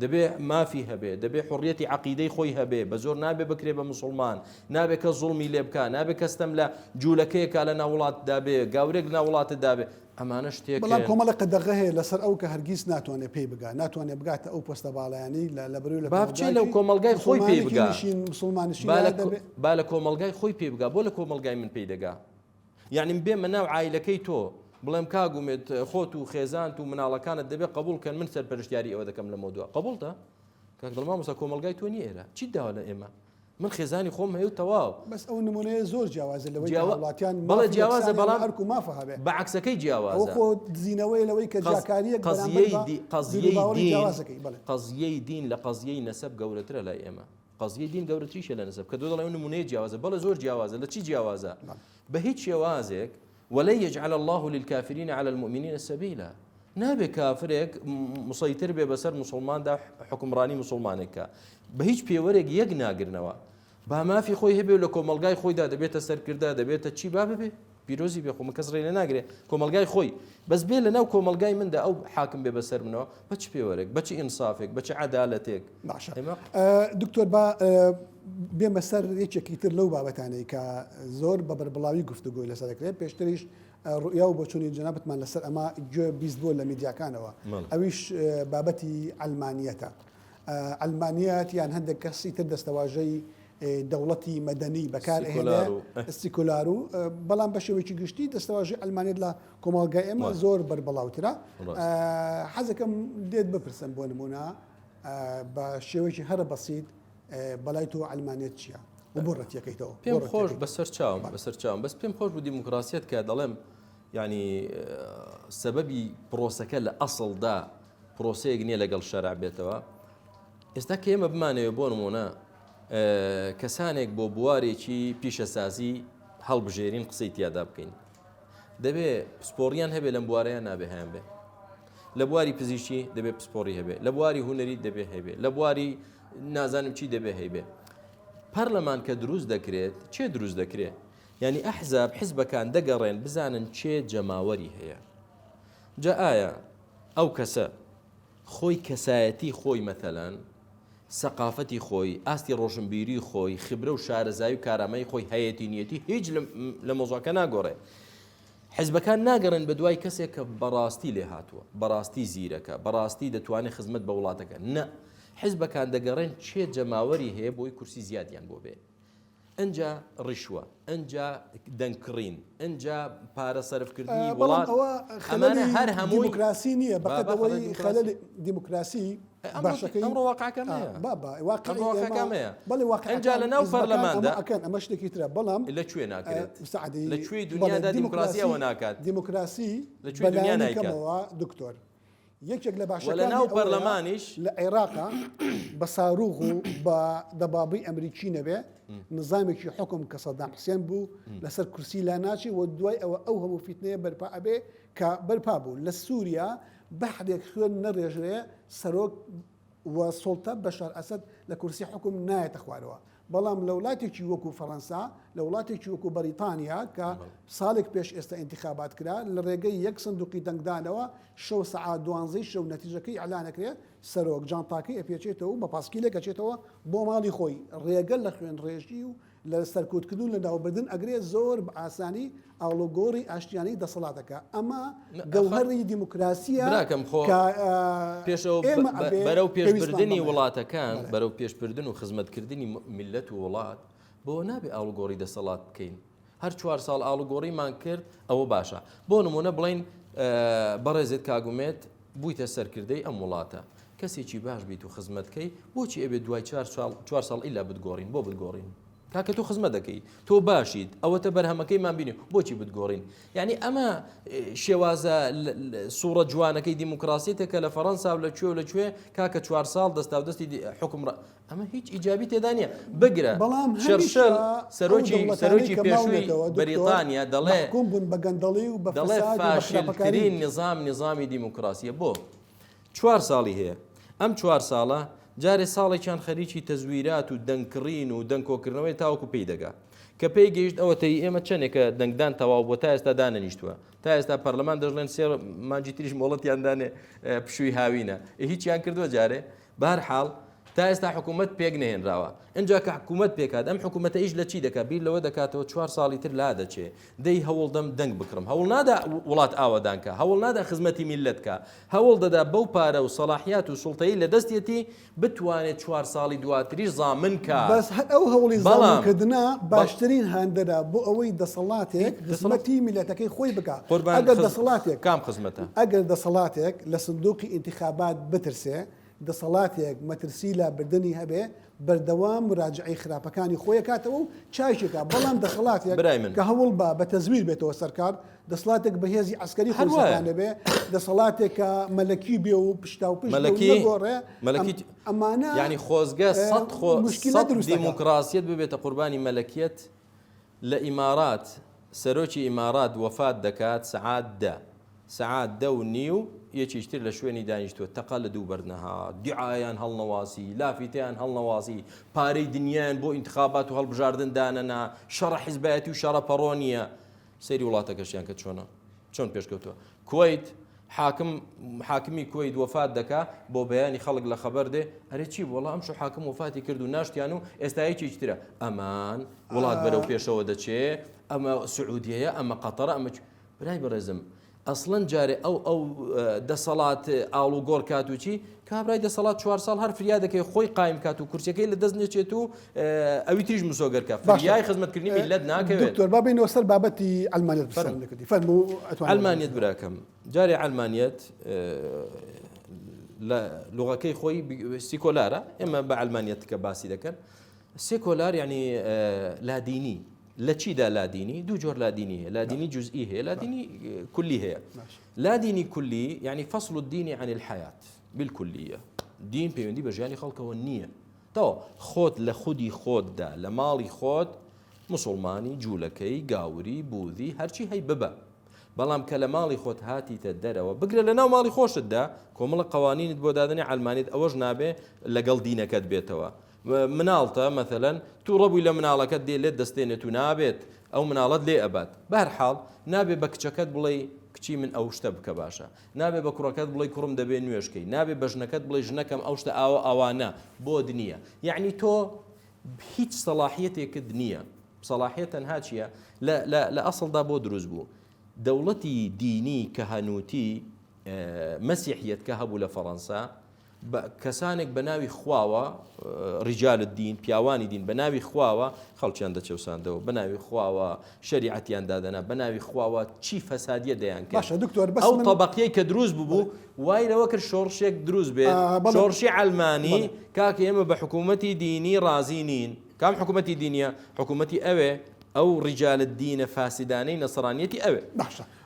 دەبێ مافی هەبێ دەبێ حڕیەتی عەقیدەی خۆی هەبێ بە زۆر نابێ بکرێ بە مسلمان نابێ کە زوڵمی لێ بکە نابێ کەستەم لە جوولەکەیەکە لە ناوڵاتدا بێ گاورێک ناوڵاتدا بێ ئەمانە شتێک بەڵام کۆمەڵە قەدەغە هەیە لەسەر ئەو کە هەرگیز ناتوانێت پێی بگا ناتوانێت بگاتە ئەو پۆستە باڵایانی لە بەروی لە بابچێ لەو کۆمەلگای خۆی پێی بگا مسلمانیشی با لە کۆمەلگای خۆی پێ بگا بۆ لە کۆمەلگای من پێی دەگا یعنی بێمە ناو عایلەکەی تۆ بڵێم کاگومێت خۆت و خێزانت و مناڵەکانت دەبێت قبولکەن من سەرپەرشتیاری ئەوە دەکەم لە مۆدووە قبولتە کاک دڵما مۆستا کۆمەلگای تۆ نیە ئێرە چیت داوا لە ئێمە من خێزانی خۆم هەیە و تەواو بەس ئەو نمونەیە زۆر جیاوازە لەوەی وڵاتیان بەڵێ جیاوازە بەڵام هەرکو مافە هەبێ بە عەکسەکەی جیاوازە خۆ دزینەوەی لەوەی کە جاکاریەک قەزیەی دین لە قەزیەی نەسەب گەورەترە لای ئێمە قەزیەی دین گەورەتریشە لە نەسەب کە دۆ دەڵێ نمونەیە جیاوازە بەڵێ زۆر جیاوازە لە چی جیاوازە بە هیچ شێوازێک ولن يجعل الله للكافرين على المؤمنين سبيلا نابێ کافرێک مسەیتر بێ بەسەر مسلماندا حکمڕانی مسلمانێکە بە هیچ پێوەرێک یەک ناگرنەوە با مافی خۆی هەبێ لە کۆمەلگای خۆیدا دەبێتە سەرکردا دەبێتە چی با ببێ پیرۆزی بێ خۆمە کەس ڕێنە ناگرێ کۆمەلگای خۆی بەس بێ لەناو کۆمەلگای مندا ئەو حاکم بێ بەسەر منەوە بە چ پێوەرێک بە چ ئینسافێک بە چ عەدالەتێک دکتۆر با بێمە سەر یەکێکی تر لەو بابەتانەی کە زۆر بە بەربڵاوی گفتوگۆی لەسەر دەکرێت پێشتریش ڕویا و بۆچوونی جەنابەتمان لەسەر ئەمە گوێ بیست بووە لە میدیاکانەوە ئەویش بابەتی ئەلمانیەتە ئەلمانیەت یان هەندێک کەسی تر دەستەواژەی دەوڵەتی مەدەنی بەکارهێنا ئەستیکولار و بەڵام بە شێوەیەکی گشتی دەستەواژەی ئەلمانیت لە کۆمەڵگای ئێمە زۆر بەربڵاوترە حەزەکەم لێت بپرسم بۆ نمونە بە شێوەیەکی هەرە بەسیت بەلای تۆ ئەلمانیت چییە بۆ ڕەتیەکەیتەوە پێم خۆش بەسەر چاوم بەس پێم خۆش بوو دیموکراسیەت کە دەڵێم ینی سەبەبی پرۆسەکە لە ئەسڵدا پرۆسەیەک نییە لەگەڵ شەرع بێتەوە ئێستا کە ئێمە بمانەوێ بۆ نمونە کەسانێک بۆ بوارێکی پیشەسازی هەڵبژێرین قسەی تیادا بکەین دەبێ پسپۆڕیان هەبێ لەم بوارەیان نابێ هەیان بێ لە بواری پزیشکی دەبێ پسپۆڕی هەبێ لە بواری هونەری دەبێ هەبێ لە بواری نازانم چی دەبێ هەیبێ پەرلەمان کە دروست دەکرێت چێ دروست دەکرێت یعنی ئەحزاب حیزبەکان دەگەڕێن بزانن چێ جەماوەری هەیە جا ئایا ئەو کەسە خۆی کەسایەتی خۆی مەتەلەن سەقافەتی خۆی ئاستی ڕۆشنبیری خۆی خبرە و شارەزایی و کارامەی خۆی هەیەتی نیەتی هیچ لە مۆزۆکە ناگۆڕێ حیزبەکان ناگەڕن بە دوای کەسێک کە بەڕاستی لێ هاتووە بەڕاستی زیرەکە بەڕاستی دەتوانێت خزمەت بە وڵاتەکە نە حیزبەکان دەگەڕێن چێ جەماوەری هەیە بۆی کورسی زیادیان بۆ بێ ئەنجا ڕیشوە ئەنجا دەنگکڕین ئەنجا پارە سەرفکردنی وڵات ئەمانە هەر هەمووی دیموکراسی نییە بەقەدەوەی خەلەل دیموکراسی باشەکەی ئەمڕۆ واقعەکەمەیە بەڵێ ئەنجا لە ناو پەرلەماندا ئەکەن ئەمە شتێکی ترە بەڵام لەکوێ ناکرێت لەکوێی دنیادا دیموکراسی ئەوە ناکات دیموکراسی لەکوێ دنیا نایکەمەوە دکتۆر یەکێک لە باشەکانی لە ناو پەرلەمانیش لە عێراقا بە ساروغ و بە دەبابی ئەمریکی نەبێ نظامێکی حکم کە سەدام حوسێن بوو لەسەر کورسی لا ناچی و دوای ئەوە ئەو هەموو فیتنەیە بەرپا ئەبێ کە بەرپا بوو لە سووریا بەحرێک خوێن نەڕێژرێ سەرۆک و سڵتە بەشار ئەسەد لە کورسی حکم نایەتە خوارەوە بەڵام لە وڵاتێکی وەکو فەڕەنسا لە وڵاتێکی وەکو بەریتانیا کە ساڵێک پێش ئێستا ئینتیخابات کرا لە ڕێگەی یەک سندوقی دەنگدانەوە شەو سەعات 12 شەو نەتیجەکەی ئەلانەکرێت سەرۆک جانتاکەی ئەپێچێتەوە بە پاسکیلێک ئەچێتەوە بۆ ماڵی خۆی ڕێگە لە خوێن ڕێژی و لە سەرکوتکردن لە ناوبردن ئەگرێت زۆر بە ئاسانی ئاڵۆگۆڕی ئاشتیانی دەسەڵاتەکە ئەمە گەوهەری دیموکراسیە بەرەو پێشبردننی وڵاتەکان بەرەو پێشبردن و خزمەتکردنی میلەت و وڵات بۆ نابێ ئاڵوگۆڕی دەسەڵات بکەین هەر 4 ساڵ ئاڵوگۆڕیمان کرد ئەوە باشە بۆ نمونە بڵین بەڕێزت کاگومێت بوویتە سەرکردەی ئەم وڵاتە کەسێکی باش بیت و خزمەتکەی بۆچی ئەبێت دوای 4 ساڵ ئیلا بتگۆڕین بۆ بتگۆڕین کاکە تۆ خزمەت دەکەی تۆ باشیت ئەوەتە بەرهەمەکەیمان بینی بۆچی بتگۆڕین یعنی ئەمە شێوازە سوورە جوانەکەی دیموکراسیتێکە لە فەڕەنسا و لەکوێ کاکە 4 ساڵ دەستا و دەستی حکومڕ ئەمە هیچ ئیجابی تێدا نییە بگرە شەرشەل سەرۆکی پێشووی بەریتانیا دەڵێ دەڵێ فاشلترین نظامی دیموکراسیە بۆ 4 ساڵی هەیە ئەم 4 ساڵە جارێ ساڵێکیان خەریکی تەزویرات و دەنگکڕین و دەنگکۆکردنەوەی تاوەکو پێی دەگا کە پێی گەیشت ئەوەتەی ئێمە چەندێکە دەنگدان تەواو بۆ تا ئێستا دانەنیشتووە تا ئێستا پەرلەمان دەژڵێن سێ مانجی تریش مۆڵەتیاندانێ پشووی هاوینە هیچیان کردووە جارێ بەهەرحاڵ تا ئێستا حکوومەت پێک نەهێنراوە اینجا کە حکوومەت پێکات ئەم حکوومەتە ئیش لە چی دەکات بیر لەوە دەکاتەوە 4 ساڵی تر لا دەچێ دەی هەوڵدەم دەنگ بکڕم هەوڵ نادا وڵات ئاوادانکە هەوڵ نادا خزمەتی میلەتکە هەوڵ دەدا بەو پارە و سەلاحیات و سوڵتەیی لە دەستێتی بتوانێت 4 ساڵی دواتریش زامن کە بەس ئەو هەوڵی زامنکردنا باشترین هەندەرە بۆ ئەوەی دەسەڵاتێک خزمەتی میلەتەکەی خۆی بکات ئەگەر دەسەڵاتێک کام خزمەتە ئەگەر دەسەڵاتێک لە سندوقی ئینتیخابات بترسێ دەسەڵاتێک مەترسی لا بردننی هەبێ بەردەوام مراجعی خراپەکانی خۆی کاتەوە و چایشێکە بەڵام دەسەڵاتێک کە هەوڵ بە تەزویر بێتەوە سەرکار دەسەڵاتێک بەهێزی عسکەری خۆسەکانە بێ دەسەڵاتێک کە مەلەکی بێ و پشتا و پشت گۆڕێ ئەمانە ینی خۆزگە سەد دیموکراسیەت ببێتە قوربانی مەلەکیەت لە ئیمارات سەرۆکی ئیمارات وەفات دەکات سەعات 10:30 یەکیشتر لە شوێنی دانیشتووە تەقا لە دوو بەرنەها دیعایان هەڵنەواسی لافیتیان هەڵنەواسی پارەی دنیایان بۆ ئینتخابات و هەڵبژاردن دانەنا شەڕە حیزبایەتی و شەڕە پەڕۆنیە سەیری وڵاتەکەشیان کە چۆن پێشکەوتووە کوێیت حاکمی کوێیت وەفات دەکا بۆ بەیانی خەڵک لە خەبەر دێ هەرێ چی وەڵام ئەم شو حاکم وەفاتی کرد و ناشتیان و ئێستا یەکێکی ترە ئەمان وڵات بەرەو پێشەوە دەچێ ئەمە سعودیەیە ئەمە قەتەرە ئەمە برای بەڕێزم ئەسڵەن جارێ ئەو دەسەڵات ئاڵوگۆڕ کات و چی کابرای دەسەڵات 4 ساڵ هەر فریادەکەی خۆی قایم کات و کورسەکەی لە دەست نێچێت و ئەوی تریش مسۆگەرکە فریای خزمەتکردنی میلەت ناکەوێت دکتۆر با بینەوە سەر بابەتی ئەلمانیەت فەرموو ئەلمانیەت براکەم جارێ ئەلمانیەت لە لوغەکەی خۆی سیکۆلارە ئێمە بە ئەلمانیەت کە باسی دەکەن سیکۆلار یعنی لادینی لە چیدا لادینی دوو جۆر لادینی هەیە لادینی جزئی هەیە لادینی کولی هەیە لادینی کولی یعنی فەصل الدین عن الحياة بالكلية دین پەیوەندی بە ژیانی خەڵکەوە نییە تەوە خۆت لە خودی خۆتدا لە ماڵی خۆت مسلمانی جوولەکەی گاوری بوذی هەرچی هەی ببە بەڵام کە لە ماڵی خۆت هاتیتە دەرەوە بگرە لە ناو ماڵی خۆشتدا کۆمەڵە قوانینت بۆ دادنی ئەلمانیت ئەوەش نابێ لەگەڵ دینەکەت بێتەوە مناڵتە مەثلەن تو ڕەبووی لە مناڵەکەت دێ لێت دەستێنێت و نابێت ئەو مناڵەت لێ ئەبات بەهەرحاڵ نابێ بە کچەکەت بڵێ کچی من ئەو شتە بکە باشە نابێ بە کوڕەکەت بڵێ کوڕم دەبێ نوێشکەی نابێ بە ژنەکەت بڵێ ژنەکەم ئەو شتە ئەوانە بۆ دنیە یعنی تۆ هیچ سەلاحیەتێکت نییە سەلاحیەت تەنها چییە لە ئەسڵدا بۆ دروست بوو دەوڵەتی دینی کەهەنووتی مەسیحیەت کە هەبوو لە فەڕەنسا کەسانێک بە ناوی خواوە ڕیجال الدین پیاوانی دین بە ناوی خواوە خەڵکیان دەچەوساندەوە بە ناوی خواوە شریعەتیان دادەنا بە ناوی خواوە چی فەسادیە دەیان کرد ئەو تەبەقەیەی کە دروست بوو وای لەوە کرد شۆڕشێک دروست بێت شۆڕشی ئەلمانی کاکە ئێمە بە حکوومەتی دینی رازی نین کام حکوومەتی دینیە حکوومەتی ئەوێ ئەو ڕیجال الدینە فاسدانەی نەسڕانیەتی ئەوێ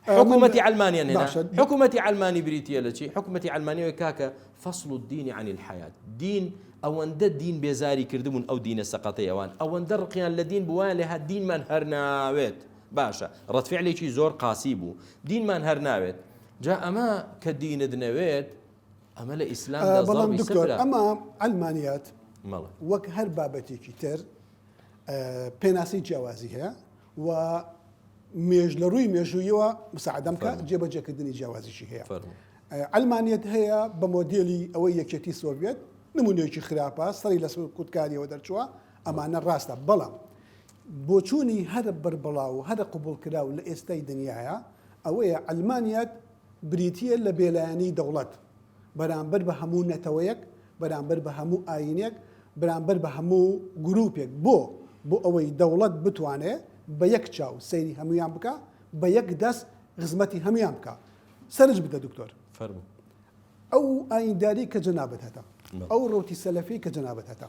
حكومة علمانيا هنا حكومة علماني بريتيا لشي حكومة علمانية كاكا فصل الدين عن الحياة دين أوان ده دين بيزاري كردمون أو دين السقطية أوان أوان ده رقيان لدين بوان لها دين من هرناويت باشا رد فعلي شي زور قاسيبو دين من هرناويت جاء أما كدين دنويت أما لإسلام ده ضربي دكتور أما علمانيات وك هر بابتي كتير پێناسی جیاوازی هەیە و مێژ لە ڕووی مێژوویەوە مساعدەم کە جێبەجێکردنی جیاوازیشی هەیە. ئەلمانیەت هەیە بە مۆدێلی ئەوەی یەکێتی سۆڤێت نمونەیەکی خراپە سەری لە کوتکاریەوە دەرچووە ئەمانە ڕاستە بەڵام بۆچوونی هەر بربڵاو و هەر قوبولکراو لە ئێستای دنیاە ئەوەیە ئەلمانیەت بریتە لە بێلایەنی دەوڵەت بەرامبەر بە هەموو نەتەوەیەک بەرامبەر بە هەموو ئاینێک بەرامبەر بە هەموو گروپێک بۆ ئەوەی دەوڵەت بتوانێت بە یەک چاو سەیری هەمویان بکە بە یەک دەست خزمەتی هەمویان بکە. سەرنج بدە دکتۆر ئەو ئاینداری کە جەنابەت هەتا ئەو ڕۆتی سەلەفی کە جەنابەت هەتا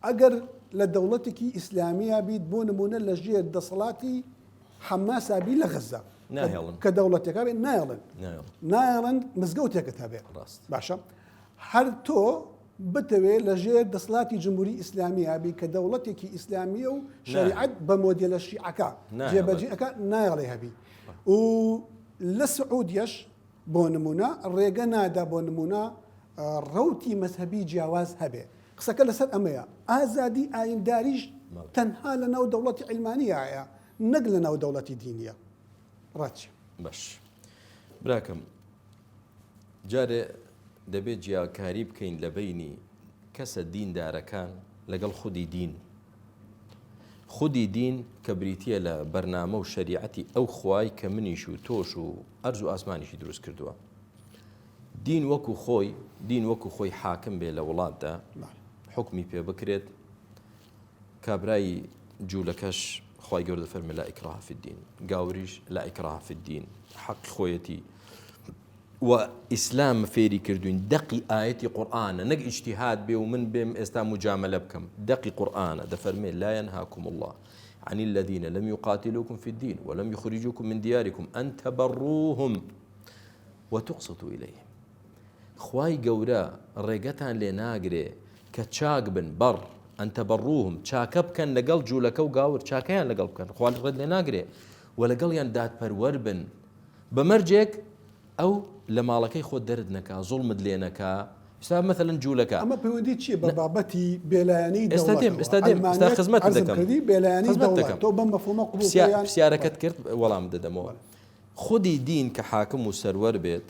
ئەگەر لە دەوڵەتێکی ئیسلامیە بیت بۆ نمونە لە ژێر دەسەڵاتی حەماسا بی لە غەزە کە دەوڵەتێکا بێت نایڵند مزگەوتێکت هەبێت باشە هەر تۆ بتەوێت لە ژێر دەسەڵاتی جمهوری ئیسلامیە بی کە دەوڵەتێکی ئیسلامیە و شریعەت بە مۆدێلە شیعەکە جێبەجێەکە نایڵێ هەبی و لە سعودیەش بۆ نمونە ڕێگە نادا بۆ نمونە ڕەوتی مەذهبی جیاواز هەبێ. قسەکە لەسەر ئەمەیە ئازادی ئاینداریش تەنها لە ناو دەوڵەتی عیلمانیایە نەک لە ناو دەوڵەتی دینیە. ڕاچی باش براکەم جارێ دەبێت جیاکاری بکەین لە بینی کەسە دیندارەکان لەگەڵ خودی دین کە بریتە لە بەرنامە و شریعەتی ئەو خوای کە منیش و تۆش و ئەرز و ئاسمانیشی دروست کردووە. دین وەکو خۆی حاکم بێ لە وڵاتدا حکمی پێ بکرێت کابرایی جوولەکەش خوای گەورە دەفەرمێ لا ئیکراها فی الدین گاوریش لا ئیکراها فی الدین حەقی خۆیەتی و ئیسلام فێری کردوین دەقی ئایەتی قورئانە نەک ئیجتیهاد بێ و من بێم ئێستا مجاملە بکەم دەقی قورئانە دەفەرمێ لا ينهاكم الله عن الذين لم يقاتلوكم في الدين ولم يخرجوكم من دياركم أن تبروهم وتقسطوا إليهم. خوای گەورە ڕێگەتان لێ ناگرێ کە چاک بن بەڕ ئەن تەبەڕوهم چاکە بکەن لەگەڵ جوولەکە و گاور چاکەیان لەگەڵ بکەن خوای ڕێت لێ ناگرێ و لەگەڵیان دادپەروەر بن بەمەرجێک ئەو لە ماڵەکەی خۆت دەرد نەکا زوڵمت لێ نەکا ئێستا مەثەڵەن جوولەکە ئەمە پەیوەندی چییە بە بابەتی بێلایەنی ئێستا خزمەت دەکەم بێلایەنی دەوڵەت تۆ بەم مەفهومە قبوڵیان پرسیارەکەت کرد وەڵام دەدەمەوە. خودی دین کە حاکم و سەروەر بێت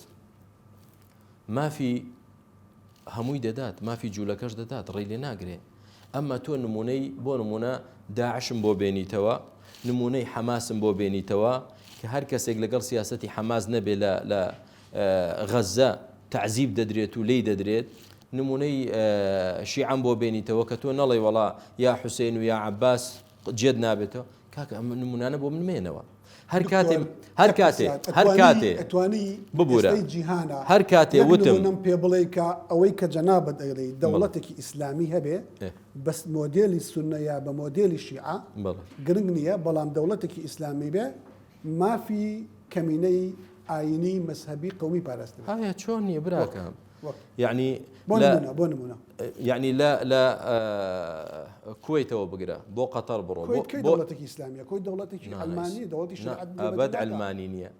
مافی هەمووی دەدات مافی جوولەکەش دەدات ڕێی لێ ناگرێ. ئەمما تۆ نمونەی بۆ نمونە داعشم بۆ بێنیتەوە نمونەی حەماسم بۆ بێنیتەوە کە هەر کەسێک لەگەڵ سیاسەتی حەماس نەبێ لە غەزە تعزیب دەدرێت و لی دەدرێت نمونەی شیعەم بۆ بێنیتەوە کە تۆ نەڵێ وەڵا یا حوسێن و یا عەباس جێت نابێتەوە کاکە ئەمە نمونانە بۆ من مێنەوە هەر کاتێ ببوورە هەر کاتێ وتم پێ بڵێ کە ئەوەی کە جەنابەت دەیڵێ دەوڵەتێکی ئیسلامی هەبێ بەس مۆدێلی سونە یا بە مۆدێلی شیعە گرنگ نییە بەڵام دەوڵەتێکی ئیسلامی بێ مافی کەمینەی ئاینی مەذهبی قومی پاراستن. هایا چۆن نییە براکەم یعنی بۆ نمونە یعنی لە کوێیتەوە بگرە بۆ قەتەر بڕۆ دەوڵەتێکی ئیسلامیە کۆی دەوڵەتێکی ئەلمانی دەوڵەتی شریعەت ئەبەد ئەلمانی نییە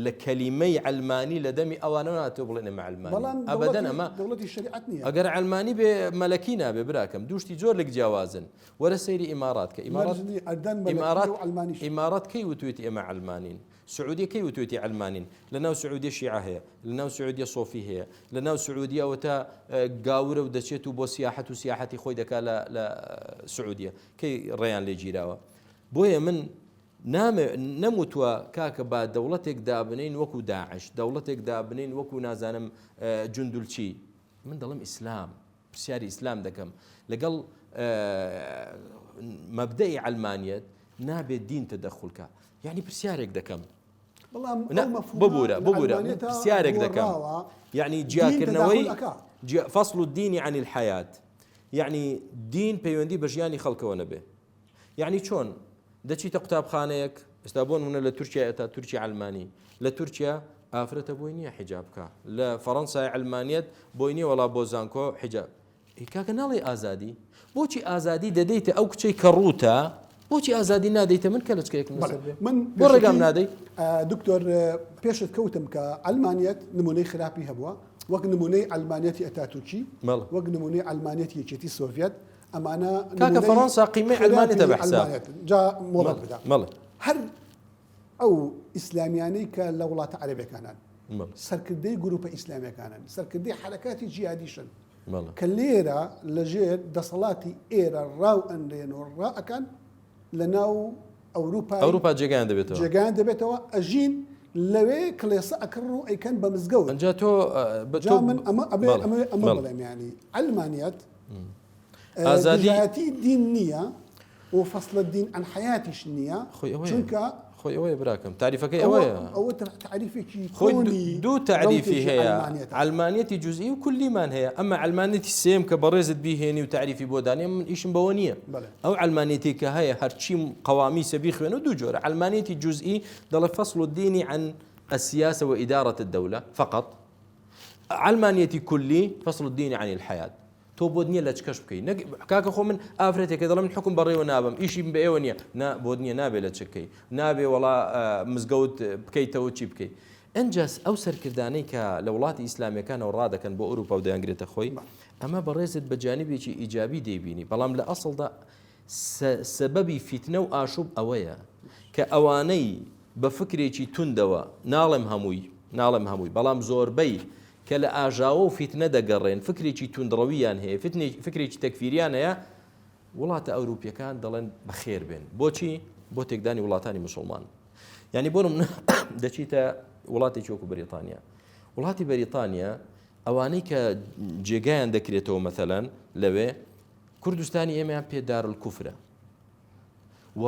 لە کەلیمەی ئەلمانی لە دەمی ئەوانە ناتۆ بڵێن ئەمە ئەلمانی ئەبەدەن ئەمە دەوڵەتی شریعەت نییە. ئەگەر ئەلمانی بێ مەلەکی نابێ براکەم دوشتی زۆر لێک جیاوازن وەرە سەیری ئیمارات کە ئیمارات کەی وتوێتی ئێمە ئەلمانین سعودیە کەی وتوێتی ئەلمانین لە ناو سعودیە شیعە هەیە لە ناو سعودیە سۆفی هەیە لە ناو سعودیەوە تا گاورە و دەچێت و بۆ سیاحەت و سیاحەتی خۆی دەکات لە سعودیە کەی ڕێیان لێ گیراوە. بۆیە من نەموتووە کاکە با دەوڵەتێک دابنین وەکو داعش دەوڵەتێک دابنین وەکو نازانم جندولچی من دەڵم ئیسلام پرسیاری ئیسلام دەکەم لەگەڵ مەبدەئی ئەلمانیەت نابێت دین تەدەخولکە یعنی پرسیارێک دەکەم ببوورە پرسیارێک دەکەم یعنی جیاکردنەوەی فەصل الدینی عن الحیات یعنی دین پەیوەندی بە ژیانی خەڵکەوە نەبێ یعنی چۆن دەچیتە قوتابخانەیەک ئێستا بۆ نمونە لە تورکیا تا تورکی ئەلمانی لە تورکیا ئافرەتە بۆی نییە حیجاب بکە لە فەڕەنسای ئەلمانیەت بۆی نییە وەڵا بۆ زانکۆ حیجاب کاکە ناڵێ ئازادی بۆچی ئازادی دەدەیتە ئەو کچەی کە ڕووتە بۆچی ئازادی نادەیتە من کە لەچکەیەکم من بۆ ڕێگام نادەی دکتۆر پێشت کەوتم کە ئەلمانیەت نمونەی خراپی هەبووە وەک نمونەی ئەلمانیەتی ئەتاتورکی وەک نمونەی ئەلمانیەتی یەکێتی سۆڤێت ئەمانە کاکە فەڕەنسا قیمەی ئەلمانیەتە بە حساب جا مۆڵەت بدا مەڵێ هەر ئەو ئیسلامیانەی کە لە وڵاتە عەرەبیەکانن سەرکردەی گروپە ئیسلامیەکانن سەرکردەی حرەکاتی جیهادیشن کە لێرە لەژێر دەسەڵاتی ئێرە ڕاو ئەندێن و ڕائەکەن لە ناو ئەوروپا جێگایان دەبێتەوە جێگایان دەبێتەوە ئەژین لەوێ کڵێسە ئەکڕ و ئەیکەن بە مزگەوت ئەنجا تۆ من ئەمە بڵێم ینی ئەلمانیەت ئازادیەتی دین نییە و فەصلە دین ئەن حیاتیش نییە چونکە خۆی ئەوەیە براکەم تعریفەکەی ئەوەیە ئەوە تعریفێکی خۆی دوو تعریفی هەیە علمانیەتی جوزئی و کولیمان هەیە ئەمە علمانیەتی سێم کە بەڕێزت بیهێنی و تعریفی بۆ دانێ من ئیشم بەوە نییە ئەو علمانیەتی کە هەیە هەرچی قەوامی سەبی خوێن و دوو جۆرە علمانیەتی جوزئی دەڵێ فەصل الدینی عن السياسة وإدارة الدولة فقط علمانيتي كلي فصل الدين عن الحياة تو بودنيا لا تشكش بكي كاكا خو من افريتي كذا من حكم بري ونابم ايشي بايونيا نا بودنيا نابي لا تشكي نابي ولا مزقوت بكي توتشي بكي انجاز او سركرداني كلولات اسلاميه كان وراده كان بو اوروبا ودا انجلترا خوي اما بريزت بجانبي شي ايجابي ديبيني بلام لا اصل ده سببي فتنه واشوب اويا كاواني بفكري شي تندوا نالم هموي بلام زوربي کە لە ئاژاوە و فیتنە دەگەڕێن فکرێکی توندڕەویان هەیە فکرێکی تەکفیریان هەیە وڵاتە ئەوروپیەکان دەڵێن بەخێر بێن بۆچی بۆ تێکدانی وڵاتانی موسڵمان یعنی بۆ من دەچیتە وڵاتی وەکو بەریتانیا وڵاتی بەریتانیا ئەوانەی کە جێگایان دەکرێتەوە مەثەلەن لەوێ کوردستانی ئێمەیان پێ دارالکوفرە و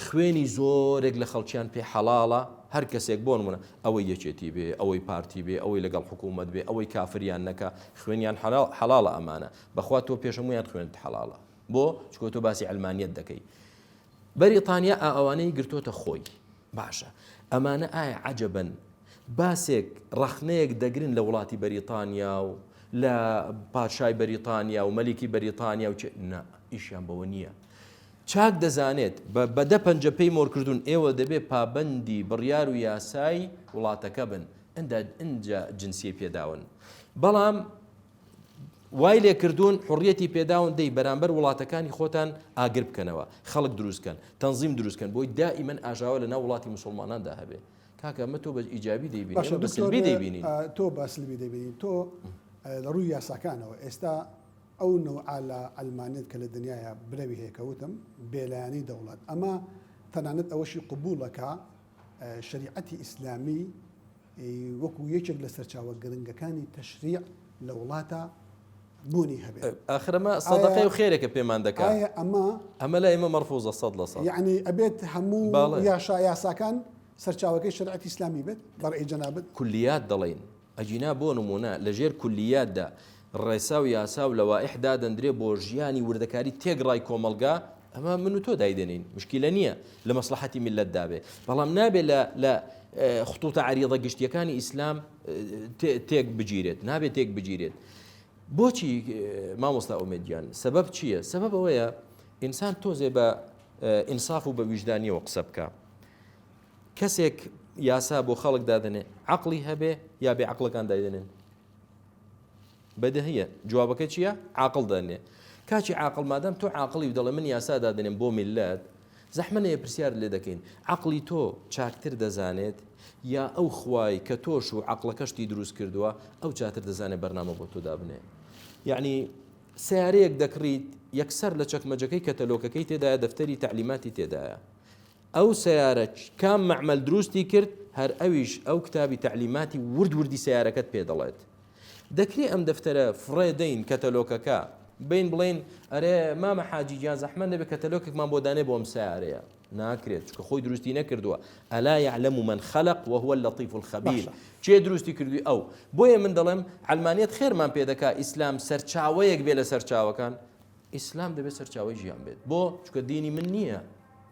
خوێنی زۆرێک لە خەڵکیان پێ حەڵاڵە هەر کەسێک بۆ نمونە ئەوەی یەکێتی بێ ئەوەی پارتی بێ ئەوەی لەگەڵ حکوومەت بێ ئەوەی کافریان نەکە خوێنیان حەڵاڵە ئەمانە بەخوا تۆ پێشەمویان خوێنت حەڵاڵە بۆ چکۆ تۆ باسی ئەلمانیەت دەکەی بەریتانیا ئەوانەی گرتۆتە خۆی باشە ئەمانە ئایا عەجەبەن باسێک ڕەخنەیەک دەگرن لە وڵاتی بەریتانیا و لە پادشای بەریتانیا و مەلیکی بەریتانیا و نا ئیشیان بەوە نییە چاک دەزانێت بەدە پەنجە پێی مۆرکردوون ئێوە دەبێت پابەندی بڕیار و یاسای وڵاتەکە بن ئەنجا جنسی پێداون بەڵام وای لێ کردوون حڕیەتی پێداون دەی بەرامبەر وڵاتەکانی خۆتان ئاگر بکەنەوە خەڵک دروستکەن تەنزیم دروستکەن بۆی دائیمەن ئاژاوە لە ناو وڵاتی موسڵماناندا هەبێ کاکە ئەمە تۆ بە ئیجابی دەیبینی بە سلبی دەیبینی تۆ بە سلبی دەیبینی تۆ لە ڕووی یاساکانەوە ئێستا ئەو نەوعا لە ئەلمانیت کە لە دنیاە برەوی هەیەکەوتم بێلایانی دەوڵات ئەمە تەنانەت ئەوەشی قبولەکە شریعەتی ئیسلامی وەکو یەکێک لە سەرچاوە گرنگەکانی تەشریع لە وڵاتە بوونی هەبێت ئاخرەمە سەدەقەی و خێرێکە پێمان دەکات ئەمە لە ئێمە مەرفوزە 100% یعنی ئەبێت هەموو یاساکان سەرچاوەکەی شریعەتی ئیسلامی بێت بەڕێی جەنابەت کولیات دەڵێن ئەجینا بۆ نمونە لەژێر کولیاتدا ڕێسا و یاسا و لەوائحدا دەندرێ بۆ ژیانی وردەکاری تێگڕای کۆمەلگا ئەمە من و تۆ دایدێنین مشکلە نییە لە مەسلحەتی میلەت دابێ بەڵام نابێت لە خطوتە عریضە گشتیەکانی ئیسلام تێک بگیرێت نابێت تێک بگیرێت بۆچی مامۆستا ئومێدیان سەبەب چییە سەبەب ئەوەیە ئینسان تۆزێ بە ئینساف و بە ویژدانیەوە قسە بکە کەسێک یاسا بۆ خەڵک دادنێ عەقڵی هەبێ یا بێ عەقڵەکان دایدێنێن بەدەهەیە جوابەکە چییە عاقڵ دەنێ کاچی عاقڵ مادەم تۆ عاقڵی و دەڵێ من یاسا دادنێن بۆ میلەت زەحمەنەیە پرسیار لێ دەکەین عەقڵی تۆ چاکتر دەزانێت یا ئەو خوای کە تۆش و عەقڵەکەشتی دروست کردووە ئەو چاتر دەزانێت بەرنامە بۆ تۆ دابنێ یعنی سیارەیەک دەکڕیت یەکسەر لە چەکمەجەکەی کەتەلۆکەکەی تێدایە دەفتەری تعلیماتی تێدایە ئەو سیارە کام مەعمەل دروستی کرد هەر ئەویش ئەو کتابی تعلیماتی وردی سیارەکەت پێ دەڵێت دەکرێت ئەم دەفتەرە فڕێدەین کەتەلۆکەکە بین بڵێن ئەرێ مامە حاجیجان زەحمەت دەبێت کەتەلۆکێکمان بۆ دانێ بۆ ئەم سیارەیە ناکرێت چکە خۆی دروستی نەکردووە ئەلا یعلم من خلق وهو اللطیف الخبیر چێ دروستی کردووی ئەو بۆیە من دەڵێم ئەلمانیەت خێرمان پێ دەکا ئیسلام سەرچاوەیەک بێ لە سەرچاوەکان ئیسلام دەبێت سەرچاوەی ژیان بێت بۆ چکە دینی من نییە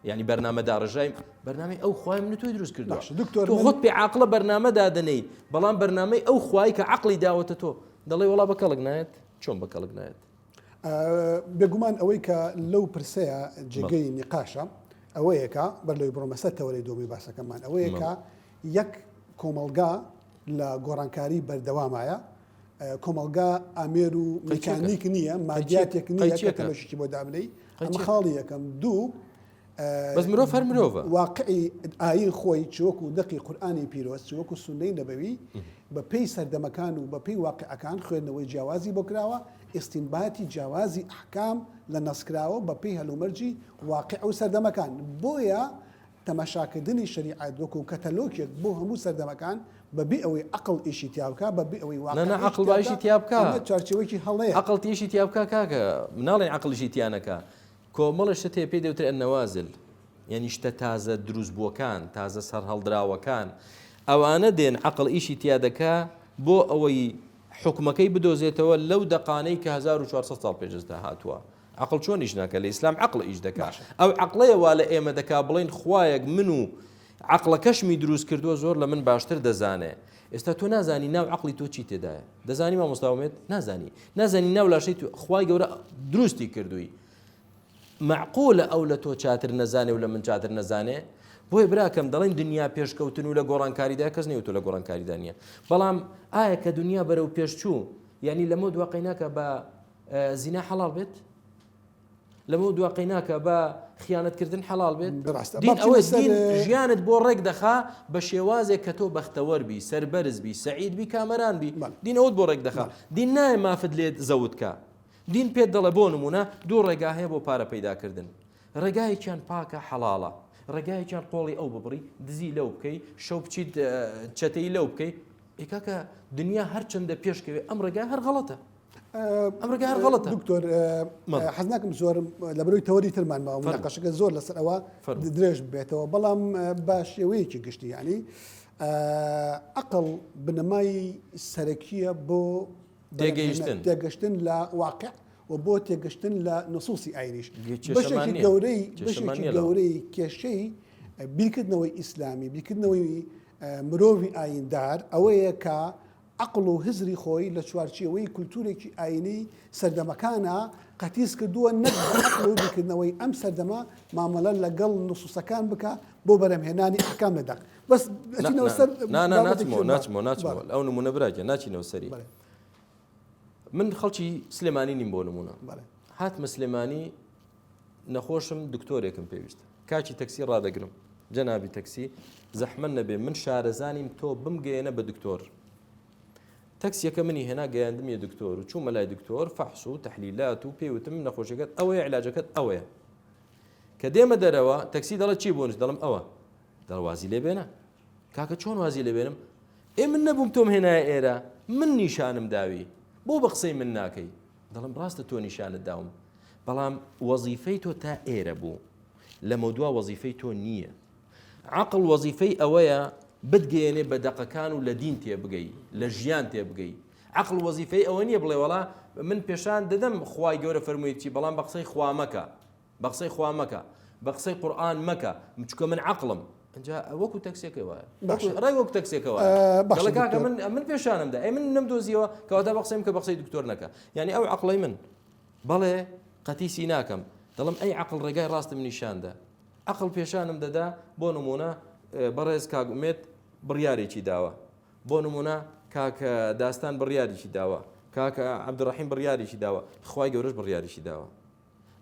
يعني برنامج دار ڕژای برنامج ئەو خوای من توی دروست کردووە تۆ خۆت پێ عاقڵە بەرنامە دادنەی بەڵام بەرنامەی ئەو خوای کە عەقڵی داوەتە تۆ دەڵێ وەڵا بە کەڵک نایەت چۆن بە کەڵک نایەت بێگومان ئەوەی کە لەو پرسەیە جێگەی نیقاشە ئەوەیەکە بەر لەوەی بڕۆمەسەتەوە لەی دۆمی باسەکەمان ئەوەیەکە یەک کۆمەڵگا لە گۆڕانکاری بەردەوامایە کۆمەلگا ئامێر و میکانیک نییە مادیاتێک نییە کە تەمەشی بۆ دابنەی ئەمە خاڵی یەکەم دوو بەس مرۆڤ هەر مرۆڤە واقعی ئاین خۆی چوەکو دەقی قورئانی پیرۆز چوەکو سونەی نەبەوی بە پێی سەردەمەکان و بە پێی واقعەکان خوێندنەوەی جیاوازی بۆ کراوە ئستینباتی جیاوازی ئەحکام لە نەسکراوە بە پێی هەلومەرجی واقع و سەردەمەکان بۆیە تەماشاکردنی شریعەت وەکو کەتەلۆکێک بۆ هەموو سەردەمەکان بەبێ ئەوەی عقل ئیشی تیابکە بەبێ ئەوەی واقع عقل باشی تیابکە چارچەوەیەکی هەڵەیە عقل تیشی تیابکە کاکە مناڵێن عقلشی تیانەکە کۆمەڵە شتێ پێی دەوترێت نەوازل یعنی شتە تازە دروست بووەکان تازە سەر هەڵدراوەکان ئەوانە دێن عقل ئیشی تیا دەکا بۆ ئەوەی حکومەکەی بدۆزێتەوە لەو دەقانەی کە 1400 ساڵ پێشدا هاتووە عقل چۆن ئیش ناکە لە ئیسلام عقل ئیش دەکا ئەو عقلەیە وا لە ئێمە دەکا بڵین خوایەک من و عقلەکەشمی دروست کردووە زۆر لە من باشتر دەزانێ ئێستا تۆ نازانی ناو عقلی تۆ چی تێدایە دەزانی مامۆستاومێت نازانی ناو لاشەی تو خوای گەورە دروستی کردووی معقولە ئەو لە تۆ چاتر نەزانێ و لە من چاتر نەزانێ بۆی براکەم دەڵێن دنیا پێشکەوتن و لە گۆڕانکاریدا کەس نێ و تۆ لە گۆڕانکاریدا نییە بەڵام ئایا کە دنیا بەرەو پێشچوو یعنی لەمە دوواقی ناکە بە زینا حەڵال بێت لەمە دوواقی ناکە بە خیانەتکردن حەڵال بێت دین ئەوە دین ژیانت بۆ ڕێک دەخا بە شێوازێک کە تۆ بەختەوەر بی سەربەرز بی سەعید بی کامەران بی دین ئەوت بۆ ڕێک دەخا دین نایە مافت لێت زەوتکە دین پێت دەڵێ بۆ نمونە دوو ڕێگا هەیە بۆ پارە پەیداکردن ڕێگایەکیان پاکە حەڵاڵە ڕێگایەکیان قۆڵی ئەو ببڕی دزی لەو بکەی شەو بچیت چەتەی لەو بکەی ئێکاکە دنیا هەرچەندە پێشکەوێ ئەم ڕێگای هەر غەڵەتە ئەم ڕێگای هەر غەڵەتە دکتۆر حەز ناکەم زۆرم لەبەرەوەی تەوەری ترمان ماوە مناقەشەکە زۆر لەسەر ئەوە درێژ بێتەوە بەڵام بە شێوەیەکی گشتی یعنی عەقڵ بنەمای سەرەکیە بۆ تێگەشتن لە واقع و بۆ تێگەشتن لە نصوصی ئاینیش بەشێکی گەورەی کێشەی بیرکردنەوەی ئیسلامی بیرکردنەوەی مرۆڤی ئایندار ئەوەیە کە عقل و هزری خۆی لە چوارچێوەی کولتورێکی ئاینی سەردەمەکانە قەتیس کردووە نەک عقل و بیرکردنەوەی ئەم سەردەمە مامەڵە لەگەڵ نصوصەکان بکە بۆ بەرەمهێنانی ئەحکام لەدەق بەس ناچمەوە ئەو نمونە براکە ناچینەوە سەری من خەڵکی سلێمانی نیم بۆ نمونە هاتمە سلێمانی نەخۆشم دکتۆرێکم پێویستە کاچی تەکسی ڕادەگرم جەنابی تەکسی زەحمە نەبێ من شارەزانیم تۆ بمگەێنە بە دکتۆر تەکسیەکە منی هێنا گەیاندمیە دکتۆر و چوومە لای دکتۆر فەحس و تەحلیلات و پێوتم نەخۆشەکەت ئەوەیە علاجەکەت ئەوەیە کە دێمە دەرەوە تەکسی دەڵێت چی بۆنش دەڵم ئەوە دەڵوازی لێ بێنە کاکە چۆن وازی لێ بێنم من نەبووم تۆم هێنایە ئێرە من نیشانم داوی بۆ بە قسەی من ناکەی دەڵم ڕاستە تۆ نیشانت داوم بەڵام وەزیفەی تۆ تا ئێرە بوو لەمە دووە وەزیفەی تۆ نییە عقل وەزیفەی ئەوەیە بتگەێنێ بە دەقەکان و لە دین تێبگەی لە ژیان تێبگەی عقل وەزیفەی ئەوە نییە بڵێ وەڵا من پێشان دەدەم خوای گەورە فەرموویەتی بەڵام بە قسەی خوا مەکە بە قسەی خوا مەکە بە قسەی قورئان مەکە چکە من عقلم ئەجا وەکو تەکسێکە وایە ڕای وەکو تەکسێکەوە دەڵێ کاکە من پێشانمدا ئەی من نەمدۆزیەوە کەواتە بە قسەیم کە بە قسەی دکتۆر نەکە یعنی ئەو عقڵەی من بەڵێ قەتیسی ناکەم دەڵم ئەی عقل ڕێگای ڕاستم نیشاندا عقل پێشانم دەدا بۆ نمونە بەڕێز کاگومێت بڕیارێکی داوە بۆ نمونە کاکە داستان بڕیارێکی داوە کاکە عەبدوڕەحیم بڕیارێکی داوە خوای گەورەش بڕیارێکی داوە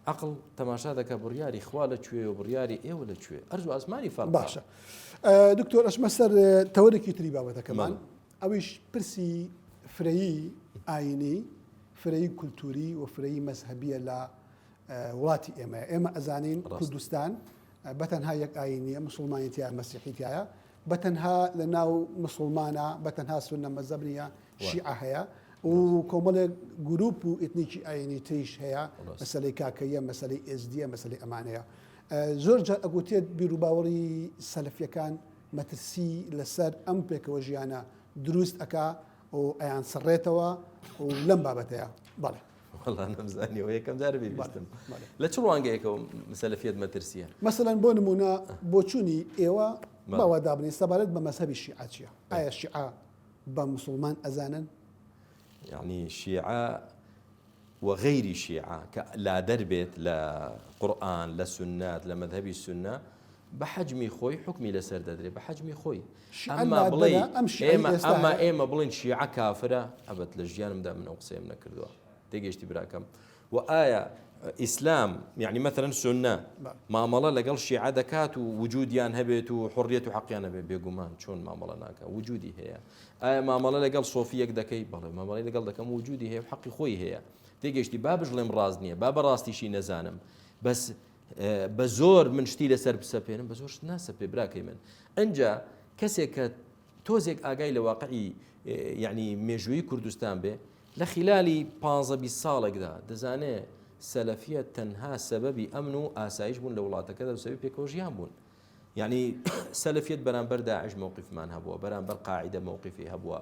عقل تەماشا دەکە بڕیاری خوا لەکوێ و بڕیاری ئێوە لەکوێ ئەرز و ئاسمانی فەرق باشە دکتۆر ئەچمە سەر تەوەرێکی تری بابەتەکەمان ئەویش پرسی فرەیی ئاینی فرەیی کولتوری و فرەیی مەزهەبیە لە وڵاتی ئێمە ئەزانین کوردستان بەتەنها یەک ئاینیە مسلمانیتیە مەسیحیتایە بەتەنها لە ناو مسلمانە بەتەنها سونە مەزهەب نیە شیعە هەیە و کۆمەڵێک گروپ و ئێتنیکی ئاینی تریش هەیە مەسەلەی کاکەیە مەسەلەی ئێزدیە مەسەلەی ئەمانەیە زۆر جار ئەگوتێت بیرروباوەڕی سەلەفیەکان مەترسی لەسەر ئەم پێکەوە ژیانە دروست ئەکا و ئەیان سڕێتەوە و لەم بابەتەیە بەڵێ والله نەمزانیەوە یەکەم جارە بێبیستم لە چ ڕوانگەیەکەوە سەلەفیەت مەترسیە مەسەلەن بۆ نمونە بۆچوونی ئێوە باوا دابنی سەبارەت بە مەزهەبی شیعە چییە ئایا شیعە بە مسلمان ئەزانن يعني شيعة وغير شيعة لا دربت لا قرآن لا سنات لا مذهبي السنة بە حەجمی خۆی حکمی لەسەر دەدرێت بە حەجمی خۆی ئەمما بڵێ ئەمە ئێمە بڵین شیعە کافرە ئەبەت لە ژیانمدا من ئەو قسەیم نەکردووە تێگەشتی براکەم و ئایا ئیسلام یعنی مەثلەن سنە مامەڵە لەگەڵ شیعە دەکات و وجودیان هەبێت و حڕیەت و حەقیان هەبێت بێگومان چۆن مامەڵە ناکە وجودی هەیە ئایا مامەڵە لەگەڵ سۆفیەک دەکەی بەڵێ مامەڵی لەگەڵ دەکەم وجودی هەیە و حەقی خۆی هەیە تێگەشتی با بژڵێم ڕاست نییە با بەڕاستیشی نەزانم بەس بە زۆر من شتی لەسەر بسەپێنم بە زۆر ناسەپێ براکەی من ئەنجا کەسێک کە تۆزێک ئاگای لە واقعی یعنی مێژووی کوردستان بێ لە خلالی 15 ساڵێکدا دەزانێت سەلەفیەت تەنها سەبەبی ئەمن و ئاسایش بوون لە وڵاتەکەدا و سەبەبی پێکەوەژیان بوون یعنی سەلەفیەت بەرامبەر داعش مووقیفمان هەبووە بەرامبەر قاعیدە مووقیفی هەبووە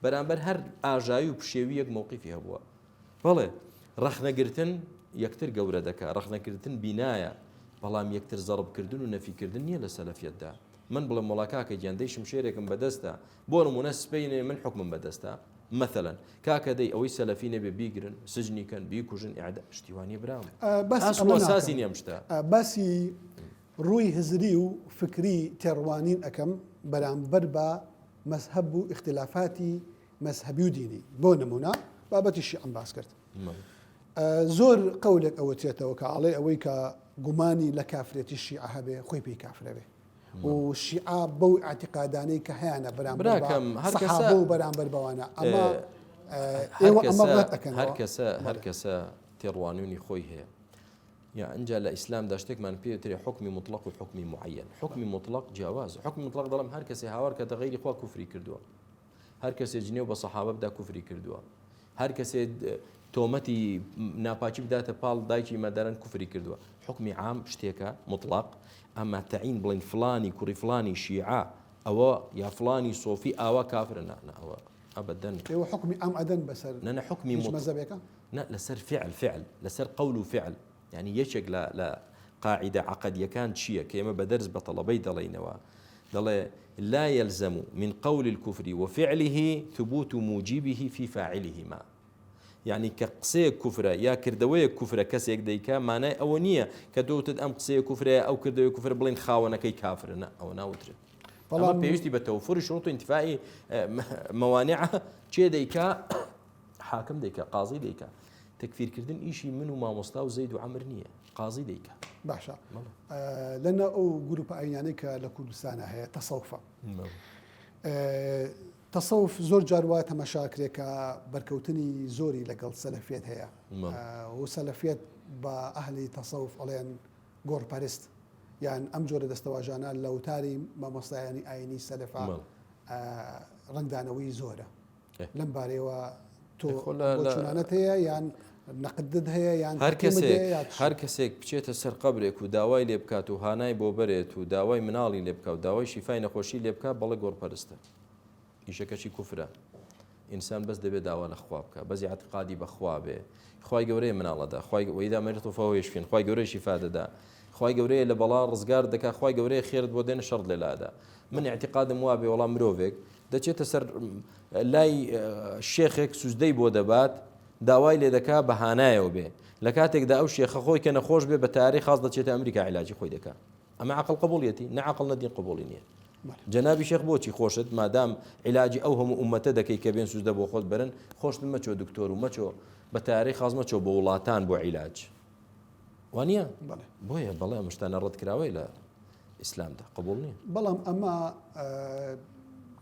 بەرامبەر هەر ئاژایی و پشێویەک مووقیفی هەبووە بەڵێ ڕەخنەگرتن یەکتر گەورە دەکات ڕەخنەگرتن بینایە بەڵام یەکتر زەڕبکردن و نەفیکردن نییە لە سەلەفیەتدا من بڵێم وڵاکاکە گیاندەی شمشێرێکم بەدەستە بۆ نمونە سپەینێ من حکمم بەدەستە مثلا کاکە دەی ئەوەی سەلەفی نەبێ بیگرن سجنی کەن بیکوژن ئیعدام پشتیوانی برام ئاساسی نییە شتە باسی ڕووی هزری و فکری تێڕوانین ئەەکەم بەرامبەر بە مەذهب و اختلافاتی مەذهبی و دینی بۆ نمونە بابەتی شیعەم باس کرد زۆر قەولێک ئەوە چێتەوە کە ئاڵێ ئەوەی کە گومانی لە کافرێتی شیعە هەبێ خۆی پێی کافرە بێ و شیعە بەو ئاعتقادانەی کە هەیەە بەرامبەر سەحابە و بەرامبەر بەوانە ئەمە ئێوە ئەمە ڕەت ئەکەن هەر کەسە تێڕوانینی خۆی هەیە یا ئەنجا لە ئیسلامدا شتێکمان پێوترێ حکمی مطلق و حکمی معین حکمی مطلق جیاواز حکمی مطلق دەڵم هەر کەسێ هاوار کە غەیری خوا کوفری کردووە هەر کەسێ جنێو بە سەحابە بدا کوفری کردووە هەر کەسێ تۆمەتی ناپاچی بداتە پاڵ دایکی مەدەرەن کوفری کردووە حکمی عام شتێکە مطلق ئەمە تەعین بڵین فلانی کوڕی فلانی شیعە ئەوە یا فلانی سۆفی ئاوا کافرە ئەوە ئەبەدەن ئێوە حکمی ئەم ئەدەن بەسەر نە حکمی مەذهبێکە نە لەسەر فعل لەسەر قەول و فعل يعني یەکێک لە قاعدة عقدیەکان چییە کە ئێمە بە دەرس بە تەڵەبەی دەڵێنەوە دەڵێ لا يلزم من قول الكفر وفعله ثبوت موجبه في فاعلهما يعني كقصية كفرة يا كردوية كفرة كسيك ديكا معناه أو نية كدوتد أم قصية كفرة أو كردوية كفرة بلين خاونة كي كافر نا أو ناوتر أما بيجتي بتوفر شروط انتفاعي موانعها شيء ديكا حاكم ديكا قاضي ديكا تكفير كردن إيشي منو ما مصطاو زيد وعمر نية قاضي ديكا باشا لأن أو جروب أيانيك لكل سنة هي تصوفة تصوف زۆر جاروات مەشاکرێکە بەرکەوتنی زۆری لەگەڵ سەلەفیەت هەیە و سەلەفیەت بە ئەهلی تەسەوف ئەڵێن گۆڕپەرست یان ئەم جۆرە دەستەواژانە لە وتاری مامۆستایانی ئاینی سەلەفا ڕنگدانەوەی زۆرە لەم بارەیەوە تۆ چونانەت هەیە یان نەقدت هەیە یان هەر کەسێک بچێتە سەر قەبرێک و داوای لێ بکات و هانای بۆ بەرێت و داوای مناڵی لێ بکات و داوای شیفای نەخۆشی لێ بکات بەڵێ گۆڕپەرستە ئیشەکەشی کوفرە ئینسان بەس دەبێت داوا لە خوا بکە بەزی اعتقادی بەخوا بێ خوای گەورەیە مناڵەدا خوای وەیدا مەرتۆ فەوەیشفین خوای گەورەی شیفا دەدا خوای گەورەیە لە بەڵا ڕزگار دەکات خوای گەورەیە خێرت بۆ دێنە شەڕ لێلادا من اعتقادم وا بێ وەڵام مرۆڤێک دەچێتە سەر لای شێخێک سوزدەی بۆ دەبات داوای لێ دەکات بە هانایەوە بێ لە کاتێکدا ئەو شێخە خۆی کە نەخۆش بێ بە تاری خاص دەچێتە ئەمریکا عیلاجی خۆی دەکات ئەمە عەقڵ قبوڵیەتی نە عەقڵ نەدین قبوڵی نییە جەنابی شێخ بۆچی خۆشت مادام عیلاجی ئەو هەموو ئومەتە دەکەی کە بێن سوزدە بۆ خۆت بەرن خۆشتن مەچۆ دکتۆر و مەچۆ بە تاری خاص مەچۆ بە وڵاتان بۆ عیلاج وانە بۆیە بەڵێ ئەم شتانە ڕەت کراوەی لە ئیسلامدا قبوڵ نییە بەڵام ئەمە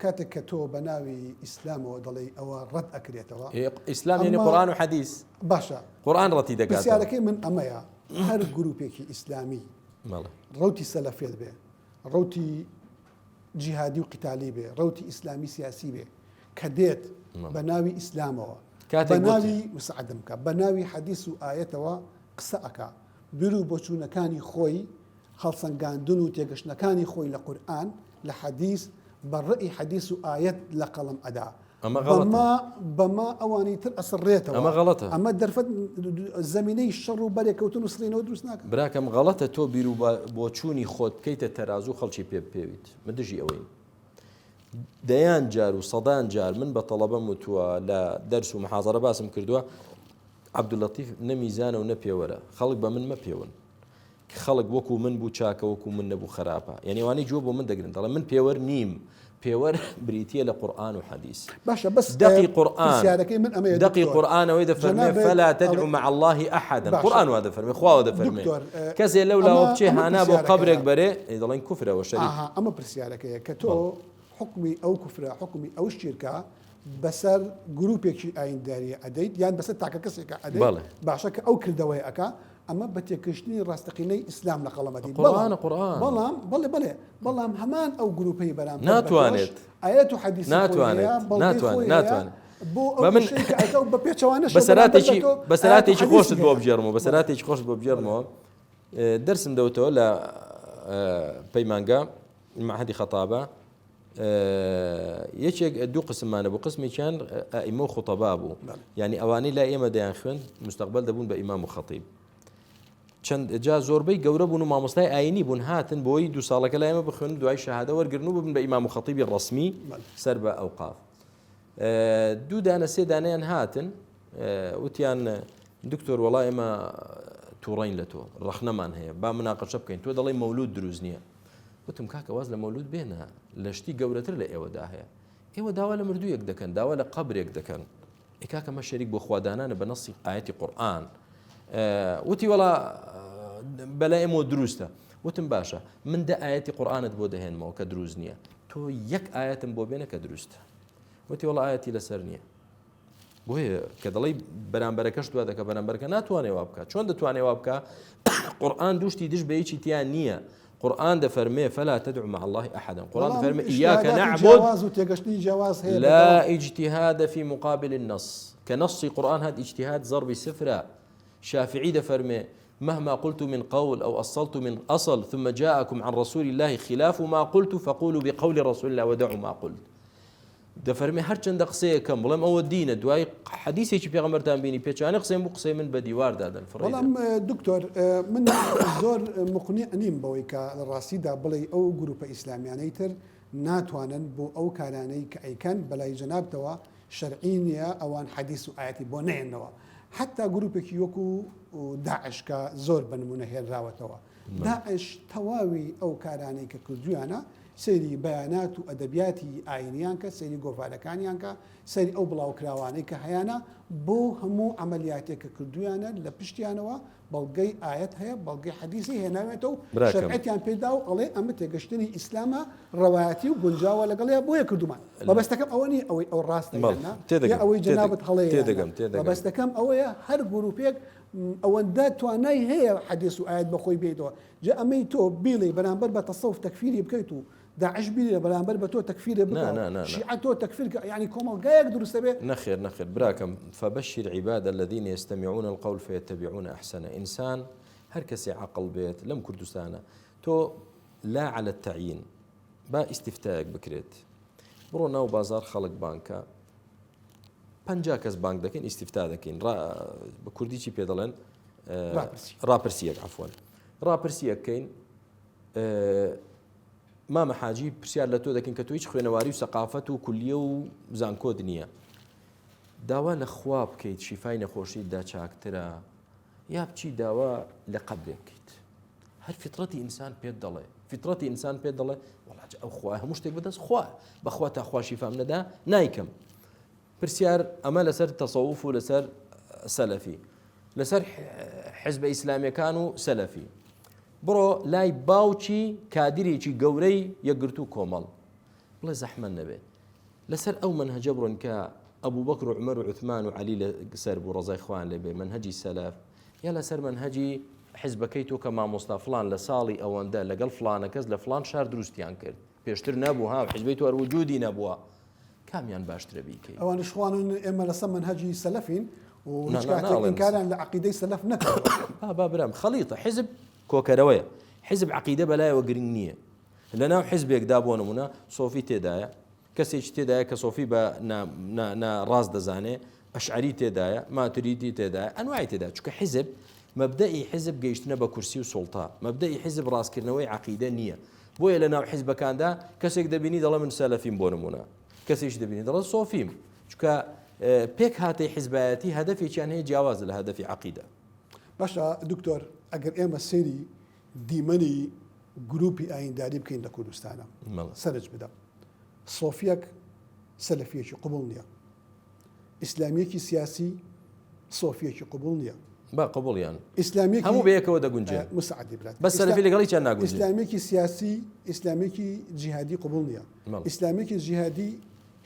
کاتێک کە تۆ بە ناوی ئیسلامەوە دەڵێ ئەوە ڕەت ئەکرێتەوە ئیسلام یعنی قورئان و حەدیث باشە قورئان ڕەتی دەکات پرسیارەکەی من ئەمەیە هەر گروپێکی ئیسلامی ڕەوتی سەلەفیەت بێ ڕەوتی جیهادی و قیتالی بێ ڕەوتی ئیسلامی سیاسی بێ کە دێت بە ناوی ئیسلامەوە بە ناوی مساعدەم بکە بە ناوی حەدیث و ئایەتەوە قسە ئەکا بیر و بۆچوونەکانی خۆی هەڵسەنگاندن و تێگەشتنەکانی خۆی لە قورئان لە حەدیث بەڕێی حەدیث و ئایەت لە قەڵم ئەدا بەما ئەوانی تر ئەسڕێتەوە ئەمە غەڵەتە ئەمە دەرفەت زەمینەی شەڕ و بەرێکەوتن و سڕینەوە دروست ناکە براکەم غەڵەتە تۆ بیر و بۆچوونی خۆت بکەیتە تەرازوو خەڵکی پێویت من دژی ئەوەی دەیان جار و سەدان جار من بە تەڵەبەم وتووە لە دەرس و محاضەرە باسم کردووە عەبدولەتیف نەمیزانە و نەپێوەرە خەڵک بە من مەپێون خەڵک وەکو من بوو چاکە وەکو من نەبوو خراپە یعنی وانی جوۆ بۆ من دەگرن دەڵێ من پێوەەر نیم پێوەەر بریتە لە قورآن و حەدیث باشە بەس دقی قورآن من ئەمە دقی قورآنەوەی دەفەرمێ فلا تدعو مع الله أحدا قورآن وا دەفەرمێ خوا دەفەرمێ کەسێ لەولاوە بچێ هانا بۆ قەبرێک بەرێ دەڵێن کوفرەوە شەریک ئەمە پرسیارەکەیە کە تۆ حکمی ئەو کوفرە حکمی ئەو شیرکە بەسەر گروپێکی ئاینداریە ئەدەیت یان بەسەر تاکە کەسێکە ئەدەیت باشە کە ئەو کردەوەی ئەکا ئەمە بە تێکشتنی ڕاستەقینەی ئیسلام لە قەڵەمەتی قورآن بەڵام هەمان ئەو گروپەی بەرام ناتوانێت ئاەت و حەدیث ناتوانێت بە پێچوانە بەسەراتێکی خۆشت بۆ بژێڕمەوە بەسەراتێکی خۆشت بۆ بژێڕمەوە دەرسم دەوتەوە لە پەیمانگە معهدی خەتابە یەکێک دوو قسممانە بوو قسمێکیان ئائیمە و خوتەبا بوو یعنی ئەوانەی لا ئێمە دەیان خوێن مستەقبل دەبوون بە ئیمام و خەتیب چەند جا زۆربەی گەورە بوون و مامۆستای ئاینی بوون هاتن بۆی دوو ساڵەکە لا ئێمە بخوێن دوای شەهادە وەرگرن و ببن بە ئیمام و خەتیبی ڕەسمی سەر بە ئەوقاف دوو دانە سێ دانەیان هاتن وتیان دکتۆر وەڵای ئێمە تووڕین لە تۆ ڕەخنەمان هەیە با مناقەشە بکەین تۆ دەڵێ مەولود دروست نییە وتم کاکە واز لە مەولود بێنە لە شتی گەورەتر لە ئێوەدا هەیە ئێوە داوا لە مردوویەک دەکەن داوا لە قەبرێک دەکەن کاکە مە شەریک بۆ خوادانانە بە نەسی ئاەتی قورئان وتی وەڵا بەلای ئێمە دروستە وتم باشە من دە ئاەتی قورئانت بۆ دەهێنمەوە کە دروست نییە تۆ یەک ئاەتم بۆ بێنە کە دروستە وتی وەڵا ئاەتی لەسەر نییە بۆیە کە دەڵی بەرامبەرەکەش دوای دەکە بەرامبەرەکە ناتوانێ وا بکە چۆن دەتوانێ وا بکە قورئان دوشتی دش بە هیچی تیان نییە قرآن دفرمي فلا تدعو مع الله أحدا قرآن دفرمي إياك نعبد لا اجتهاد في مقابل النص كنص قرآن هذا اجتهاد ضرب سفرة شافعي دفرمي مهما قلت من قول أو أصلت من أصل ثم جاءكم عن رسول الله خلاف ما قلت فقولوا بقول رسول الله ودعوا ما قلت دەفەرمێ هەر چەندە قسەیەکەم بڵێم ئەوە دینە دوای حەدیثێکی پێغەمبەرتان بینی پێچانە قسەیم بوو قسەی من بە دیواردا دەنفڕێ بەڵام دکتۆر من زۆر مقنع نیم بەوەی کە لە ڕاستیدا بڵێ ئەو گروپە ئیسلامیانەی تر ناتوانن بۆ ئەو کارانەی کە ئەیکەن بەلای جەنابتەوە شەرعی نییە ئەوان حەدیث و ئاەتی بۆ نێنەوە حتا گروپێکی وەکو داعش کە زۆر بنمونە هێنراوەتەوە داعش تەواوی ئەو کارانەی کە کردویانە سەیری بەیانات و ئەدەبیاتی ئاینیان کە سەیری گۆڤارەکانیان کە سەیری ئەو بڵاوکراوانەی کە هەیەە بۆ هەموو ئەمەلیاتێکە کردویانە لە پشتیانەوە بەڵگەی ئاەت هەیە بەڵگەی حەدیثی هێناوێتەوە و شەرعەتیان پێدا و ئەڵێ ئەمە تێگەشتنی ئیسلامە ڕەوایەتی و گونجاوە لەگەڵەیە بۆیە کردومان مەبەستەکەم ئەوە نی ئەوەی ئەو ڕاستە یا ئەوەی جەنابەت هەڵەیە مەبەستەکەم ئەوەیە هەر گروپێک ئەوەندە توانای هەیە حەدیث و ئاەت بەخۆی بێتەوە جا ئەمەی تۆ بیڵێ بەرامبەر بە تەسەوف تەکفیری بکەیت و داعش بيلي بەرامبەر بە تۆ تەکفیرێ بکە شیعە تۆ تەکفیر يعني کۆمەڵگایەک دروستە بێ نەخێر براکەم فبشر عباد الذين يستمعون القول فيتبعون أحسنه إنسان هەر کەسێ عقل بێت لەم کوردستانە تۆ لا على التعيين با ئیسیفتایەک بکرێت بڕۆ ناو بازار خەڵک بانکە 50 کەس بانک دەکەین ئیسیفتا دەکەین بە کوردیی پێ دەڵێن ڕاپرسیەک عفوان ڕاپرسیەکەین مامە حاجی پرسیار لە تۆ دەکەین کە تۆ هیچ خوێنەواری و سەقافەت و کولیە و زانکۆد نییە داوا لە خوا بکەیت شیفای نەخۆشیدا چاکترە یا بچی داوا لە قەبرێ بکەیت هەر فیترەتی ئینسان پێت دەڵێ فیترەتی ئینسان پێت دەڵێ وەڵا ئەو خوا هەموو شتێک بەدەست خوا بەخوا تا خوا شیفام نەدا نایکەم پرسیار ئەمە لەسەر تەسەوف و لەسەر سەلەفی لەسەر حیزبە ئیسلامیەکان و سەلەفی بڕۆ لای باوکی کادرێکی گەورەی یەکگرتو و کۆمەڵ بڵێ زەحمە نەبێ لەسەر ئەو منهەجە بڕۆن کە ئەبوو بەکر و عومەر و عوتمان و عەلی لەسەر بوو ڕەزای خوان لێبێ منهەجی سەلەف یا لەسەر منهەجی حیزبەکەی تۆ کە مامۆستا فلان لە ساڵی ئەوەندە لەگەڵ فلانە کەس لە فلان شار دروستیان کرد پێشتر نەبوو ها حیزبەی تۆ وجودی نەبووە کامیان باشترە بیکەی ئەوانە شخوانن ئێمە لەسەر منهەجی سەلەفین و هیچ کاتێک ئینکاریان لە عەقیدەی سەلەف نەکردووە با برام خەڵیتە حیزب کۆکەرەوەیە حیزب عەقیدە بەلایەوە گرنگ نییە لەناو حیزبێکدا بۆ نمونە سۆفی تێدایە کەسێکی تێدایە کە سۆفی بە ڕاست دەزانێ ئەشعەری تێدایە ماتوریدی تێدایە ئەنوای تێدا چونکە حیزب مەبدەئی حیزب گەیشتنە بە کورسی و سوڵتا مەبدەئی حیزب ڕاستکردنەوەی عەقیدە نییە بۆیە لەناو حیزبەکاندا کەسێک دەبینی دەڵێ من سەلەفیم بۆ نمونە کەسێکی دەبینی دەڵێ سۆفیم چونکە پێک هاتەی حیزبایەتی هەدەفێکیان هەیە جیاواز لە هەدەفی عەقیدە باشە دکتۆر ئەگەر ئێمە سێری دیمەنی گروپی ئاینداری بکەین لە کوردستانە سەرنج بدە سۆفیەک سەلەفیەکی قبول نییە ئیسلامیەکی سیاسی سۆفیەکی قبول نییە با قبولیان ئیسلامیەکی هەموو بەیەکەوە دەگونجێت مساعدی برات بەس سەلەفی لەگەڵی چیان ناگونجێت ئیسلامیەکی سیاسی ئیسلامیەکی جیهادی قبول نییە ئیسلامیەکی جیهادی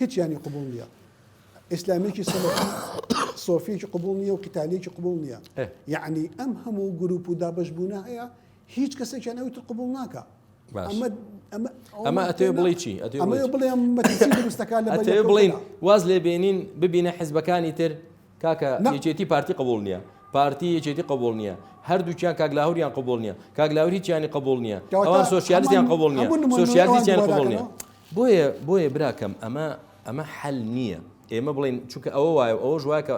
هیچیانی قبول نییە ئیسلامیەکی سەلەفی سۆفیەکی قبول نییە و قیتالیەکی قبول نییە یعنی ئەم هەموو گروپ و دابەشبوونە هەیە هیچ کەسێکیان ئەوتر قبول ناکە ئەمە ئەتەوێ بڵێ چی ئەتەوێ بڵین واز لێ بێنین ببینە حیزبەکانی تر کاکە یەکێتی پارتی قبول نییە پارتی یەکێتی قبول نییە هەردووچیان کاگلاهوریان قبول نییە کاگلاوری چیانی قبول نییە ئەوان سۆسیالیستیان قبول نییە سۆسیالیستیان قبول نییە بۆیە براکەم ئەمە حل نییە ئێمە بڵین چونکە ئەوە وایە ئەوەش وایە کە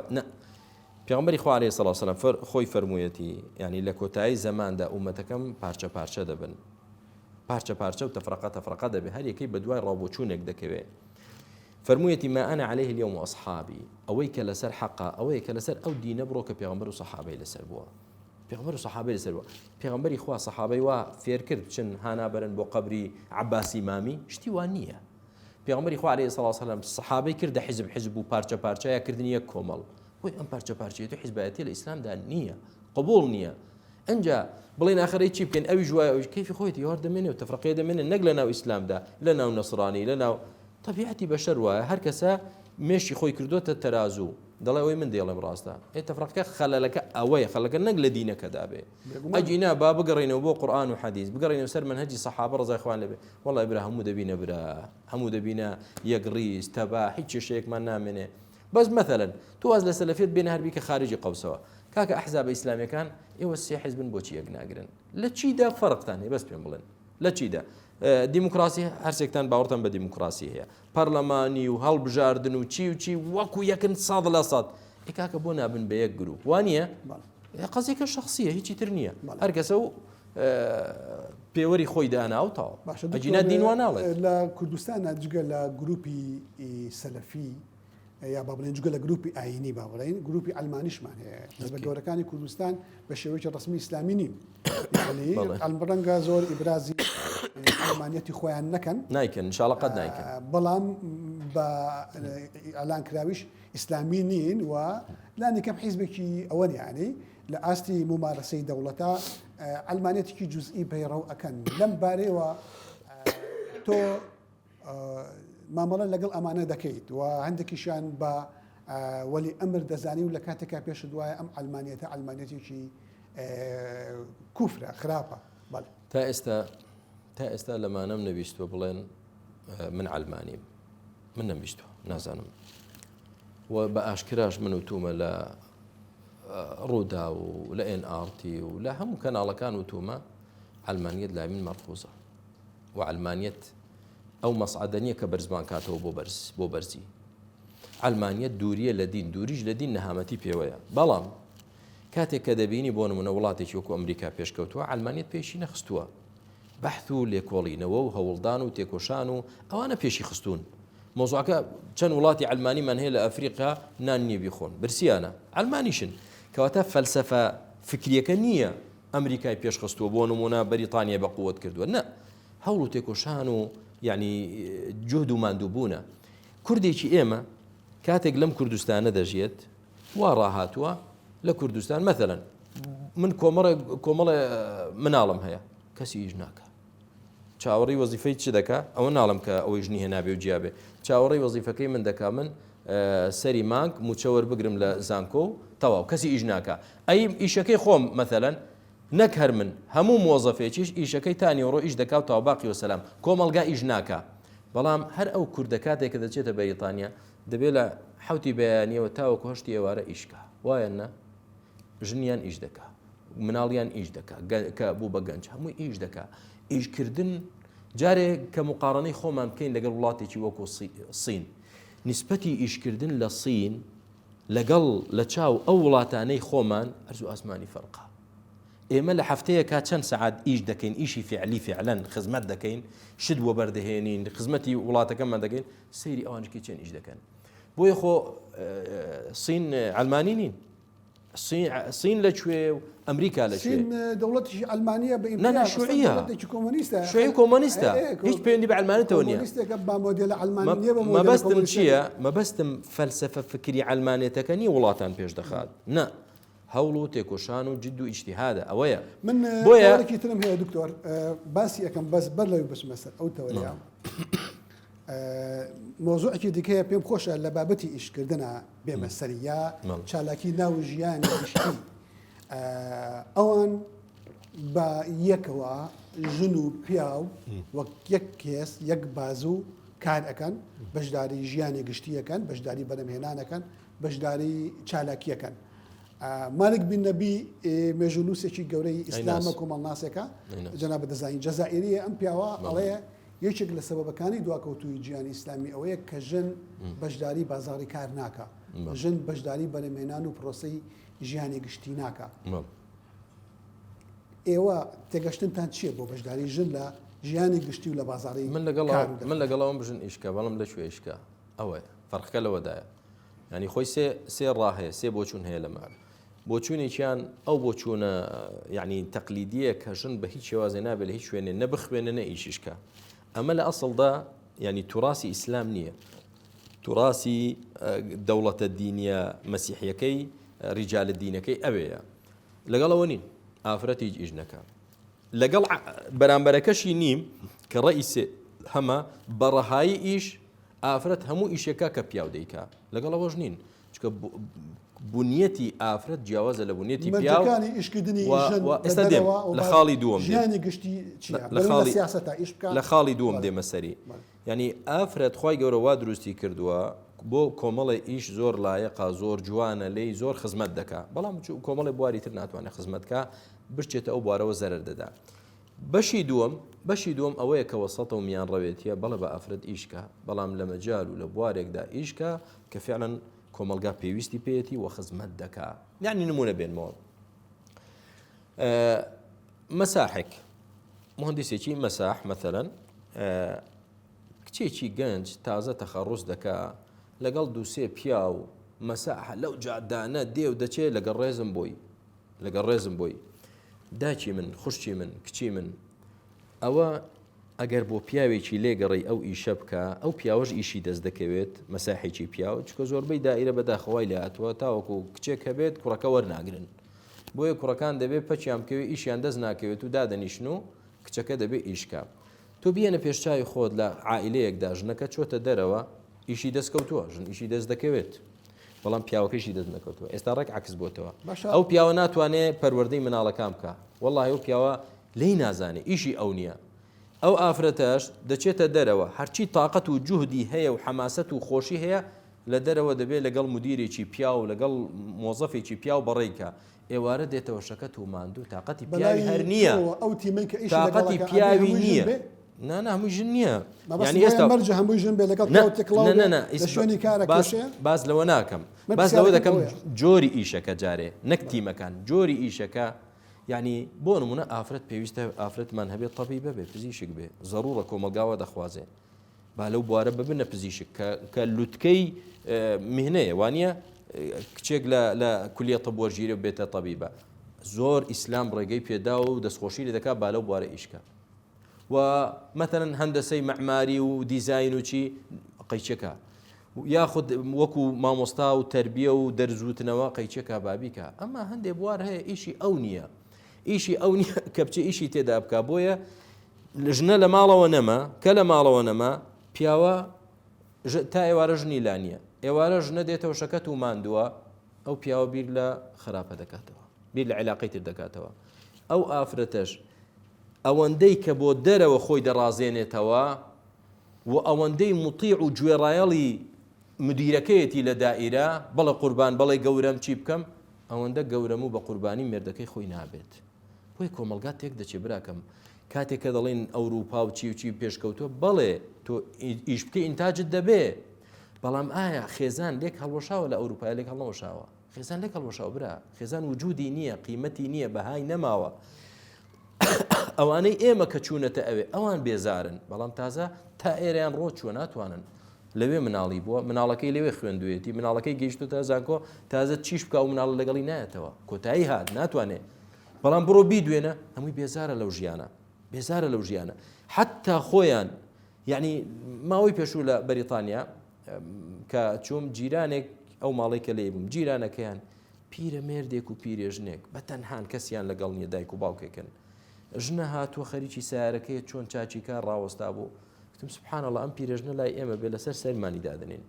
پێغەمبەری خوا عەلەیهی سەڵاتو وسەلام خۆی فەرموویەتی یعنی لە کۆتایی زەماندا ئومەتەکەم پارچە پارچە دەبن پارچە پارچە و تەفرەقە دەبێت هەر یەکەی بە دوای ڕابۆچوونێک دەکەوێت فەرموویەتی ما أنا عليه اليوم وأصحابي ئەوەی کە لەسەر حەقا ئەوەیە کە لەسەر ئەو دینە بڕۆ کە پێغەمبەر و سەحابەی لەسەر بووە پێغەمبەر و سەحابەی لەسەر بووە پێغەمبەری خوا سەحابەی وا فێر کرد بچن هانابەرن بۆ قەبری عەباسی مامی شتی وان نییە پێغەمبەری خوا عەلەیهی سەڵاتو وسەلام سەحابەی کردە حیزب و پارچە پارچەیە کردنی یەک کۆمەڵ بۆی ئەم پارچە پارچەیەتی و حیزبایەتی لە ئیسلامدا نییە قبول نییە ئەنجا بڵین ئاخرەی چی بکەین ئەوی ژوایە ئەوی کەیفی خۆیەتی یار دەمێنێ و تەفرەقەیە دەمێنێ نەک لە ناو ئیسلامدا لە ناو نەسڕانی لە ناو طبیعەتی بەشەر وایە هەر کەسە مێشی خۆی کردوتە تەرازوو دەڵێ ئەوەی من دێڵێم ڕاستە تەفرەقەکە خەلەلەکە ئەوەیە خەلەکە نەک لە دینەکەدا بێ ئەجینا با بگەڕێنەوە بۆ قورئان و حەدیث بگەڕێنەوە سەر منهەجی سەحابە ڕەزای خوان لێبێ وەڵڵی برا هەموو دەبینە برا هەموو دەبینە یەک ڕیز تەبا هیچ کێشەیەکمان نامێنێ بەس مەثەلەن تو واز لە سەلەفیەت بێنە هەربی کە خارجی قەوسەوە کاکە ئەحزاب ئیسلامیەکان ئێوە سێ حیزبن بۆچی یەک ناگرن لە چیدا فەرقتان هەیە بەس پێم بڵێن لە چیدا دیموکراسی هەرسێکتان باوەڕتان بە دیموکراسی هەیە پەرلەمانی و هەڵبژاردن و چی وەکو یەکن 100% کاکە بۆ نابن بە یەک گروپ وانە قەزێکە شخصیە هیچی تر نییە هەر کەسە و پێوەری خۆی داناوتەوە ئەجینا دینوان ناڵێت لە کوردستانە جگە لە گروپی سەلەفی یا با بڵێن جگە لە گروپی ئاینی با بڵێن گروپی ئەلمانیشمان هەیە حیزبە گەورەکانی کوردستان بە شێوەیەکی ڕسمی ئیسلامی نین ڕەنگە زۆر ئیبرازی ئەلمانیەتی خۆیان نەکەن نایکەن انشاءڵڵا قەت نایکەن بەڵام بە ئەلانکراویش ئیسلامی نین و لانی کەم حیزبێکی ئەوەن یعنی لە ئاستی ممارەسەی دەوڵەتە ئەلمانیەتێکی جوزئی پەیڕەو ئەکەن لەم بارەیەوە تۆ مامەڵە لەگەڵ ئەمانە دەکەیت و هەندێکیشان بە وەلی ئەمر دەزانی و لە کاتێکا پێشت وایە ئەم ئەلمانیەتێکی کوفرە خراپە تا ئێستا لەمانەم نەبیستوە بڵێن من ئەلمانیم من نەبیستوە نازانم و بە ئاشکراش من وتومە لە ڕوودا و لە NRT و لە هەموو کەناڵەکان وتومە ئەلمانیەت لای من مەرخوزە و ئەلمانیەت ئەو مەسعەدە نییە کە بەرزمان کاتەوە بۆ بەرزی ئەلمانیەت دووریە لە دین دووریش لە دین نەهامەتی پێوەیە بەڵام کاتێک کە دەبینی بۆ نمونە وڵاتێکی وەکو ئەمریکا پێشکەوتووە ئەلمانیەت پێشی نەخستووە بەحث و لێکۆڵینەوە و هەوڵدان و تێکۆشان و ئەوانە پێشی خستون مۆزوعەکە چەند وڵاتی ئەلمانیمان هەیە لە ئەفریقا نان نییە بیخۆن برسیانە ئەلمانیشن کەواتە فەلسەفە فکریەکە نییە ئەمریکای پێشخستووە بۆ نمونە بەریتانیا بە قووەت کردووە نە هەوڵ و تێکۆشان و یعنی جهد و ماندووبوونە کوردێکی ئێمە کاتێک لەم کوردستانە دەژێت وا ڕاهاتووە لە کوردستان مەثەلەن من کۆمەڵە مناڵم هەیە کەسی ئیش ناکە چاوەڕی وەزیفەی چ دەکا ئەوە ناڵم کە ئەوەی ژنی هێنابێ و جیابێ چاوەڕی وەزیفەکەی من دەکا من سەری مانگ موچەوەر بگرم لە زانکۆ و تەواو کەسی ئیش ناکە ئەی ئیشەکەی خۆم مەثەلەن نەک هەر من هەموو مۆزەفێکیش ئیشەکەی تانیۆڕۆ ئیش دەکا و تاوا باقی وسەلام کۆمەڵگا ئیش ناکە بەڵام هەر ئەو کوردە کاتێک کە دەچێتە بەریتانیا دەبێت لە حوتی بەیانیەوە تاوەکو هەشتی ئێوارە ئیشکە وایە نە ژنیان ئیش دەکا مناڵیان ئیش دەکا کە بوو بە گەنج هەمووی ئیش دەکا ئیشکردن جارێک کە مقارنەی خۆمان بکەین لەگەڵ وڵاتێکی وەکو سین نیسبەتی ئیشکردن لە سین لەگەڵ لە چاو ئەو وڵاتانەی خۆمان ئەرز و ئاسمانی فەرقا ئێمە لە هەفتەیەکە چەند سەعات ئیش دەکەین ئیشی فعلی فعلەن خزمەت دەکەین شت بۆ بەردەهێنین خزمەتی وڵاتەکەمان دەکەین سەیری ئەوانشکی چەند ئیش دەکەن بۆیە خۆ سین ئەلمانی نین سین لەکوێ و ئەمریکا لەکوێ سین دەوڵەتیشی ئەلمانیا بە نە شوعیە کۆمۆنیستە شوعی کۆمۆنیستە هیچ پەیوەندی بە ئەلمانیەوە نییە با مۆدێلە ئەلمانی نییە بە مەبەستم چییە مەبەستم فەلسەفە فکری ئەلمانێتەکە نیە وڵاتان پێش دەخات نە هەوڵ و تێکۆشان و جد و ئیجتیهادە ئەوەیە من بۆیە بۆیەکی ترم هەیە دکتۆر باسی یەکەم بەس بەر لەوی بچمەسەر ئەو تەوەریە مۆزوعێکی دیکەیە پێم خۆشە لە بابەتی ئیشکردنە بێمە سەریا چالاکی ناو ژیانی گشتی ئەوان بە یەکەوە ژن و پیاو وەک یەک کێس یەک بازوو کار ئەەکەن بەشداری ژیانی گشتیەکەن بەشداری بەرەمهێنانەکەن بەشداری چالاکیەکەن مالک بن نەبی مێژولوسێکی گەورەی ئیسلامە کۆمەڵناسێکە جەنابە دەزانی جەزائیریە ئەم پیاوە ئەڵەیە یەکێک لە سەبەبەکانی دواکەوتوی گیانی ئیسلامی ئەوەیە کە ژن بەشداری بازاڕی کار ناکە ژن بەشداری بەرەمهێنان و پرۆسەی ژیانی گشتی ناکە ئێوە تێگەشتنتان چییە بۆ بەشداری ژن لە ژیانی گشتی و لە بازاڕی من لەگەڵەوەم بژن ئیشکە بەڵام لەکوێ ئیشکە ئەوەیە فەرقەکە لەوەدایە ینی خۆی سێ ڕاهەیە سێ بۆچوون هەیە لەمە بۆچوونێکیان ئەو بۆچوونە یعنی تەقلیدیە کە ژن بە هیچ شێوازێ نابێت لە هیچ شوێنێ نەبخوێنە نە ئیشیشکە ئەمە لە ئەسڵدا ینی توراسی ئیسلام نییە توراسی دەوڵەتە دینیە مەسیحیەکەی ڕیجالە دینەکەی ئەوەیە لەگەڵەوە نین ئافرەتی هیچ ئیش نەکە لەگەڵ بەرامبەرەکەشی نیم کە ڕئیسێ هەمە بەڕەهایی ئیش ئافرەت هەموو ئیشێکە کە پیاو دەیکا لەگەڵەوەش نین چکە بنیەتی ئافرەت جیاوازە لە بنیەتی پیاو ئێستا دێم لە خاڵی دووەم لە خاڵی دووەم دێمە سەری ینی ئافرەت خی گەورە وا دروستی کردووە بۆ کۆمەڵی ئیش زۆر لایەقا زۆر جوانە لی زۆر خزمەت دەکا بەڵام کۆمەڵی بواری تر ناتوانێت خزمەتکە بشتێتە ئەو بوارەوە زەرەر دەدا بەشی دووەم ئەوەیە کە وەسەتە و میان ڕەوێتیە بەڵێ بە ئافرەت ئیشکە بەڵام لە مەجال و لە بوارێکدا ئیشکە کە فعلاً کۆمەلگا پێویستی پێێتی و خزمەت دەکا یعنی نمونە بێنمەوە مەساحێک مهندسێکی مەساح مەثەلەن کچێکی گەنج تازە تەخەڕوس دەکا لەگەڵ دووسێ پیا و مەساح لەو جادانە دێ و دەچێت لەگەڵ ڕێزم بۆی داچی من خوشتی من کچی من ئەوە ئەگەر بۆ پیاوێکی لێگەڕی ئەو ئیشە بکە ئەو پیاوەش ئیشی دەست دەکەوێت مەساحێکی پیاوە چکە زۆربەی دائیرە بەداخەوای لە هاتووە تاوەکو کچێک هەبێت کوڕەکە وەرناگرن بۆیە کوڕەکان دەبێت پەچیان بکەوێت ئیشیان دەست ناکەوێت و دادەنیشن و کچەکە دەبێت ئیشکە تۆ بێنە پێشچوی خۆت لە عائیلەیەکدا ژنەکە چۆتە دەرەوە ئیشی دەستکەوتووە ژن ئیشی دەست دەکەوێت بەڵام پیاوەکەشی دەست نەکەوتووە ئێستا ڕێک عکس بۆتەوە ئەو پیاوە ناتوانێت پەروەردەی مناڵەکان بکە والله ئەو پیاوە لی نازانێت ئیشی ئەو نییە ئەو ئافرەتەش دەچێتە دەرەوە هەرچی تااقەت و جوهدی هەیە و حەماسەت و خۆشی هەیە لە دەرەوە دەبێت لەگەڵ مدیرێکی پیا و لەگەڵ مۆزەفێکی پیا و بەڕێیکە ئێوارە دێتەوە شەکەت و ماندوو تااقەتی پیاوی هەر نییە تااقەتی پیاوی نییە نانە هەمووی ژن نییە ینی ئێستا مەرجە هەمووی ژن بێ لەگەڵ شوێنی کارەکەشەیە باز لەوە ناکەم باز لەوە دەکەم جۆری ئیشەکە جارێ نەک تیمەکان جۆری ئیشەکە یعنی بۆ نمونە ئافرەت پێویستە ئافرەتمان هەبێت تەبی ببێ پزیشک بێ ضرورە کۆمەلگاوە دەخوازێ با لەو بوارە ببنە پزیشک کە لوتکەی میهنەیە وانە کچێک لە کولیە تەبوەرژیرە بێتە تەبیبە زۆر ئیسلام ڕێگەی پێدا و دەستخۆشی لێ دەکات با لەو بوارە ئیشکە و مثلەن هەندەسەی مەعماری و دیزاین و چی قەیچەکە یاخود وەکو مامۆستا و تربیە و دەرزوتنەوە قەیچەکە بابیکە ئەمە هەندێک بوار هەیە ئیشی ئەو نییە ئیشی ئەو کە بچێ ئیشی تێدا بکە بۆیە ژنە لە ماڵەوە نەما کە لە ماڵەوە نەما پیاوە تا ئێوارە ژنی لا نییە ئێوارە ژنە دێتەوە شەکەت و ماندووە ئەو پیاوە بیر لە خراپە دەکاتەوە بیر لە عیلاقەی تر دەکاتەوە ئەو ئافرەتەش ئەوەندەی کە بۆ دەرەوە خۆی دەڕازێنێتەوە و ئەوەندەی مطیع و گوێڕایەڵی مدیرەکەیەتی لە دائیرە بەڵێ قوربان بەڵێ گەورەم چی بکەم ئەوەندە گەورەم و بە قوربانی مێردەکەی خۆی نابێت بۆی کۆمەلگات تێک دەچێ براکەم کاتێک کە دەڵێن ئەوروپا و چی و چی پێشکەوتووە بەڵێ تۆ ئیش بکەی ئینتاجت دەبێ بەڵام ئایا خێزان لێک هەڵوەشاوە لە ئەوروپای لێک هەڵنەوەشاوە خێزان لێک هەڵوەشاوە برا خێزان وجودی نییە قیمەتی نییە بەهای نەماوە ئەوانەی ئێمە کە چوونەتە ئەوێ ئەوان بێزارن بەڵام تازە تا ئێرەیان ڕۆ چوە ناتوانن لەوێ مناڵی بووە مناڵەکەی لەوێ خوێندوێتی مناڵەکەی گەیشتو تا زانکۆ تازە چیش بکە و مناڵ لەگەڵی نایەتەوە کۆتایی هات ناتوانێت بەڵام بڕۆ بیدوێنە هەمووی بێزارە لەو ژیانە بێزارە لەو ژیانە حتا خۆیان یعنی ماوەی پێشوو لە بەریتانیا کە چۆم جیرانێک ئەو ماڵی کە لێ بووم جیرانەکەیان پیرە مێردێک و پیرێژنێک بەتەنهان کەسیان لەگەڵ نیە دایک و باوکێکن ژنە هاتووە خەریکی سیارەکەی چۆن چاچی کار ڕاوەستا بوو وتم سبحان الله ئەم پیرێژنە لای ئێمە بێ لەسەر سەرمانی دادنین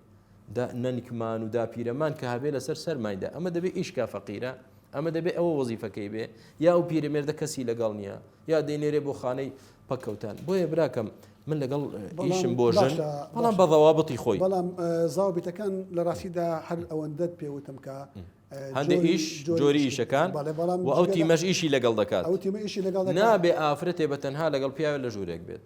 نەنیکمان و دا پیرەمان کە هەبێ لەسەر سەرمانیدا ئەمە دەبێت ئیشکا فەقیرە ئەمە دەبێت ئەوە وەزیفەکەی بێ یا ئەو پیرەمێردە کەسی لەگەڵ نییە یا دەینێرێ بۆ خانەی پەکەوتان بۆیە براکەم من لەگەڵ ئیشم بۆ ژن بەڵام بە ضەوابطی خۆی بەڵام زاوبیتەکان لە ڕاستیدا هەر ئەوەندەت پێوتم کە هەندێک ئیش جۆری ئیشەکان و ئەو تیمەش ئیشی لەگەڵ دەکات ئەو تیمە ئیشی لەگەڵ دەکات نابێ ئافرەتێ بە تەنها لەگەڵ پیاوە لە ژوورێک بێت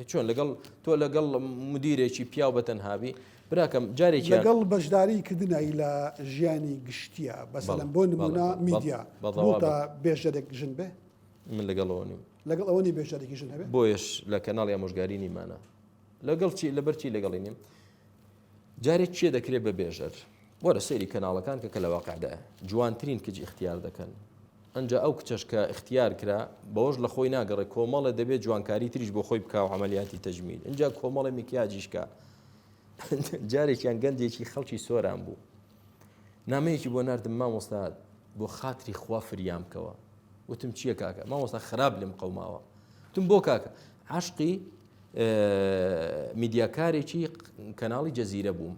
چۆن لەگەڵ تۆ لەگەڵ مدیرێکی پیاو بە تەنهابی براکەم جارێکی لەگەڵ بەشداری کردنایی لە ژیانی گشتیە بەسەلەن بۆ نمونە میدیا بۆتە بێژەرێک ژن بێ من لەگەڵەوە نیم لەگەڵ ئەوەنی بێژارێکی ژن هەبێ بۆیش لە کەناڵی ئامۆژگاری نیمانە لەگەڵ چی لەبەرچی لەگەڵی نیم جارێک چیە دەکرێت بە بێژەر وەرە سەیری کەناڵەکان کە لە واقعدایە جوانترین کچی اختیار دەکەن ئەنجا ئەو کچەش کە اختیار کرا بەوەش لە خۆی ناگەڕێ کۆمەڵە دەبێت جوانکاری تریش بۆ خۆی بکە و عملیاتی تەجمیل اینجا کۆمەڵی میکیاجیشکە جارێکیان گەندێکی خەڵکی سۆران بوو نامەیەکی بۆ ناردم مامۆستا بۆ خاتری خوا فریام بکەوە وتم چییە کاکە مامۆستا خراپ لێم قەوماوە وتم بۆ کاکە عاشقی میدیاکارێکی کەناڵی جەزیرە بووم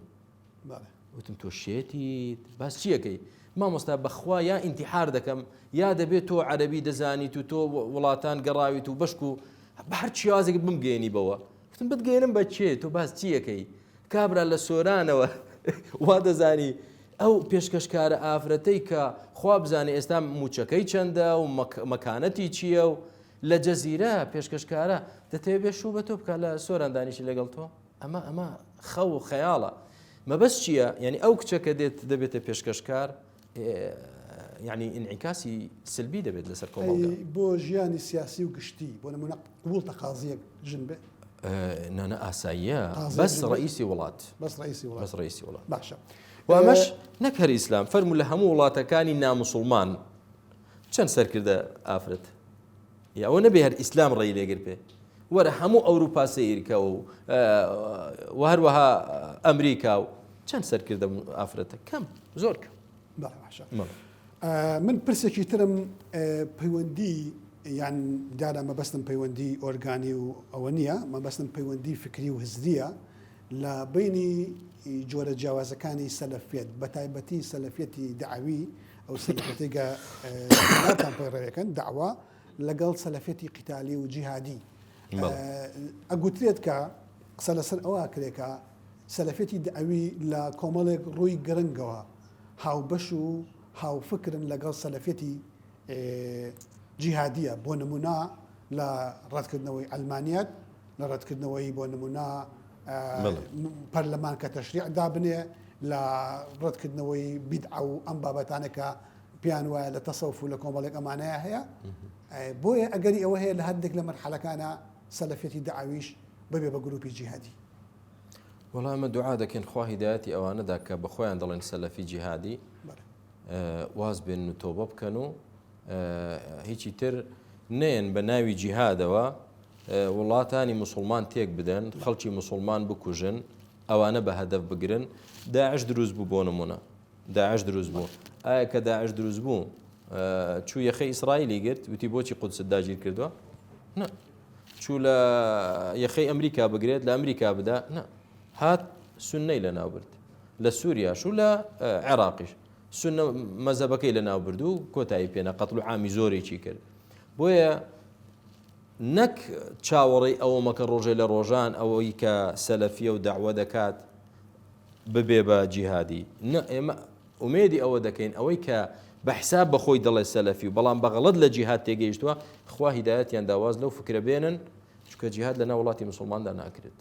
وتم تۆ شێتیت باس چیەکەی مامۆستا بەخوا یا ئینتیحار دەکەم یا دەبێت تۆ عەرەبی دەزانیت و تۆ وڵاتان گەڕاویت و بەشک و بە هەر چیازێک بمگەێنی بەوە وتم بتگەێنم بە چێ تۆ باس چیەکەی کابرا لە سۆرانەوە وا دەزانی ئەو پێشکەشکارە ئافرەتەی کە خوا بزانێ ئێستا موچەکەی چەندە و مەکانەتی چییە و لە جەزیرە پێشکەشکارە دەتەوێت شوو بە تۆ بکە لە سۆران دانیشی لەگەڵ تۆ ئەمە خەو و خەیاڵە مەبەست چییە یعنی ئەو کچەکە دێت دەبێتە پێشکەشکار یعنی ئینعیکاسی سلبی دەبێت لەسەر کۆمەڵگە بۆ ژیانی سیاسی و گشتی بۆ نمونە قبولتە قازیەک ژن بێ نانە ئاساییە بەس ڕئیسی وڵات بەس ڕئیسی وڵات باشە وامەش نەک هەر ئیسلام فەرموو لە هەموو وڵاتەکانی ناموسڵمان چەند سەرکردە ئافرەت ئەوە نەبێ هەر ئیسلام ڕێی لێگر پێ وەرە هەموو ئەوروپا سەیرکە و هەروەها ئەمریکا و چەند سەرکردە ئافرەتە کەم زۆر کەم من پرسێکی ترم پەیوەندی یان دیارە مەبەستم پەیوەندی ئۆرگانی و ئەوە نییە مەبەستم پەیوەندی فکری و هزدیە لە بینی جۆرە جیاوازەکانی سەلەفیەت بە تایبەتی سەلەفیەتی دعوی ئەو سەلەفیەتێکە ناتان پەیڕێوەکەن داوا لەگەڵ سەلەفیەتی قیتالی و جیهادی ئەگوترێت کە قسە لەسەر ئەوە کرێکە سەلەفیەتی دعوی لە کۆمەڵێک ڕووی گرنگەوە هاوبەش و هاوفکرن لەگەڵ سەلەفیەتی جیهادیە بۆ نمونە لە ڕەتکردنەوەی ئەلمانیەت لە ڕەتکردنەوەی بۆ نمونە پەرلەمان کە تەشریع دابنێ لە ڕەتکردنەوەی بیدعە و ئەم بابەتانێکە پیان وایە لە تەسەوف و لە کۆمەڵێک ئەمانەیە هەیە بۆیە ئەگەری ئەوە هەیە لە هەندێک لە مەرحەلەکانە سەلەفیەتی دعویش ببێ بە گروپی جیهادی وەڵام ئەمە دوعا دەکەن خوا هیدایەتی ئەوانەدا کە بە خۆیان دەڵێن سەلەفی جیهادی واز بێن و تۆبە بکەن و هیچی تر نێن بە ناوی جیهادەوە وڵاتانی موسڵمان تێک بدەن خەڵکی موسڵمان بکوژن ئەوانە بە هەدەف بگرن داعش دروست بوو بۆ نمونە داعش دروست بوو ئایا کە داعش دروست بوو چوو یەخەی ئیسرائیلی گرت وتی بۆچی قودست داگیر کردووە نە چوو لە یەخەی ئەمریکا بگرێت لە ئەمریکا بدا نە هات سنەی لە ناوبرد لە سووریاش و لە عێراقیش سنە مەزەبەکەی لە ناوبرد و کۆتایی پێنە قەتڵ و عامی زۆرێکی کرد بۆیە نەک چاوەڕێی ئەوەمەکە ڕۆژێ لە ڕۆژان ئەوەی کە سەلەفیە و داعوە دەکات ببێ بە جیهادی ئێمە ئومێدی ئەوە دەکەین ئەوەی کە بە حساب بەخۆی دەڵێ سەلەفی و بەڵام بەغەڵەت لە جیهاد تێگەیشتووە خوا هیدایەتیان داواز لەو فکرە بێنن چونکە جیهاد لە ناو وڵاتی موسڵماندا ناکرێت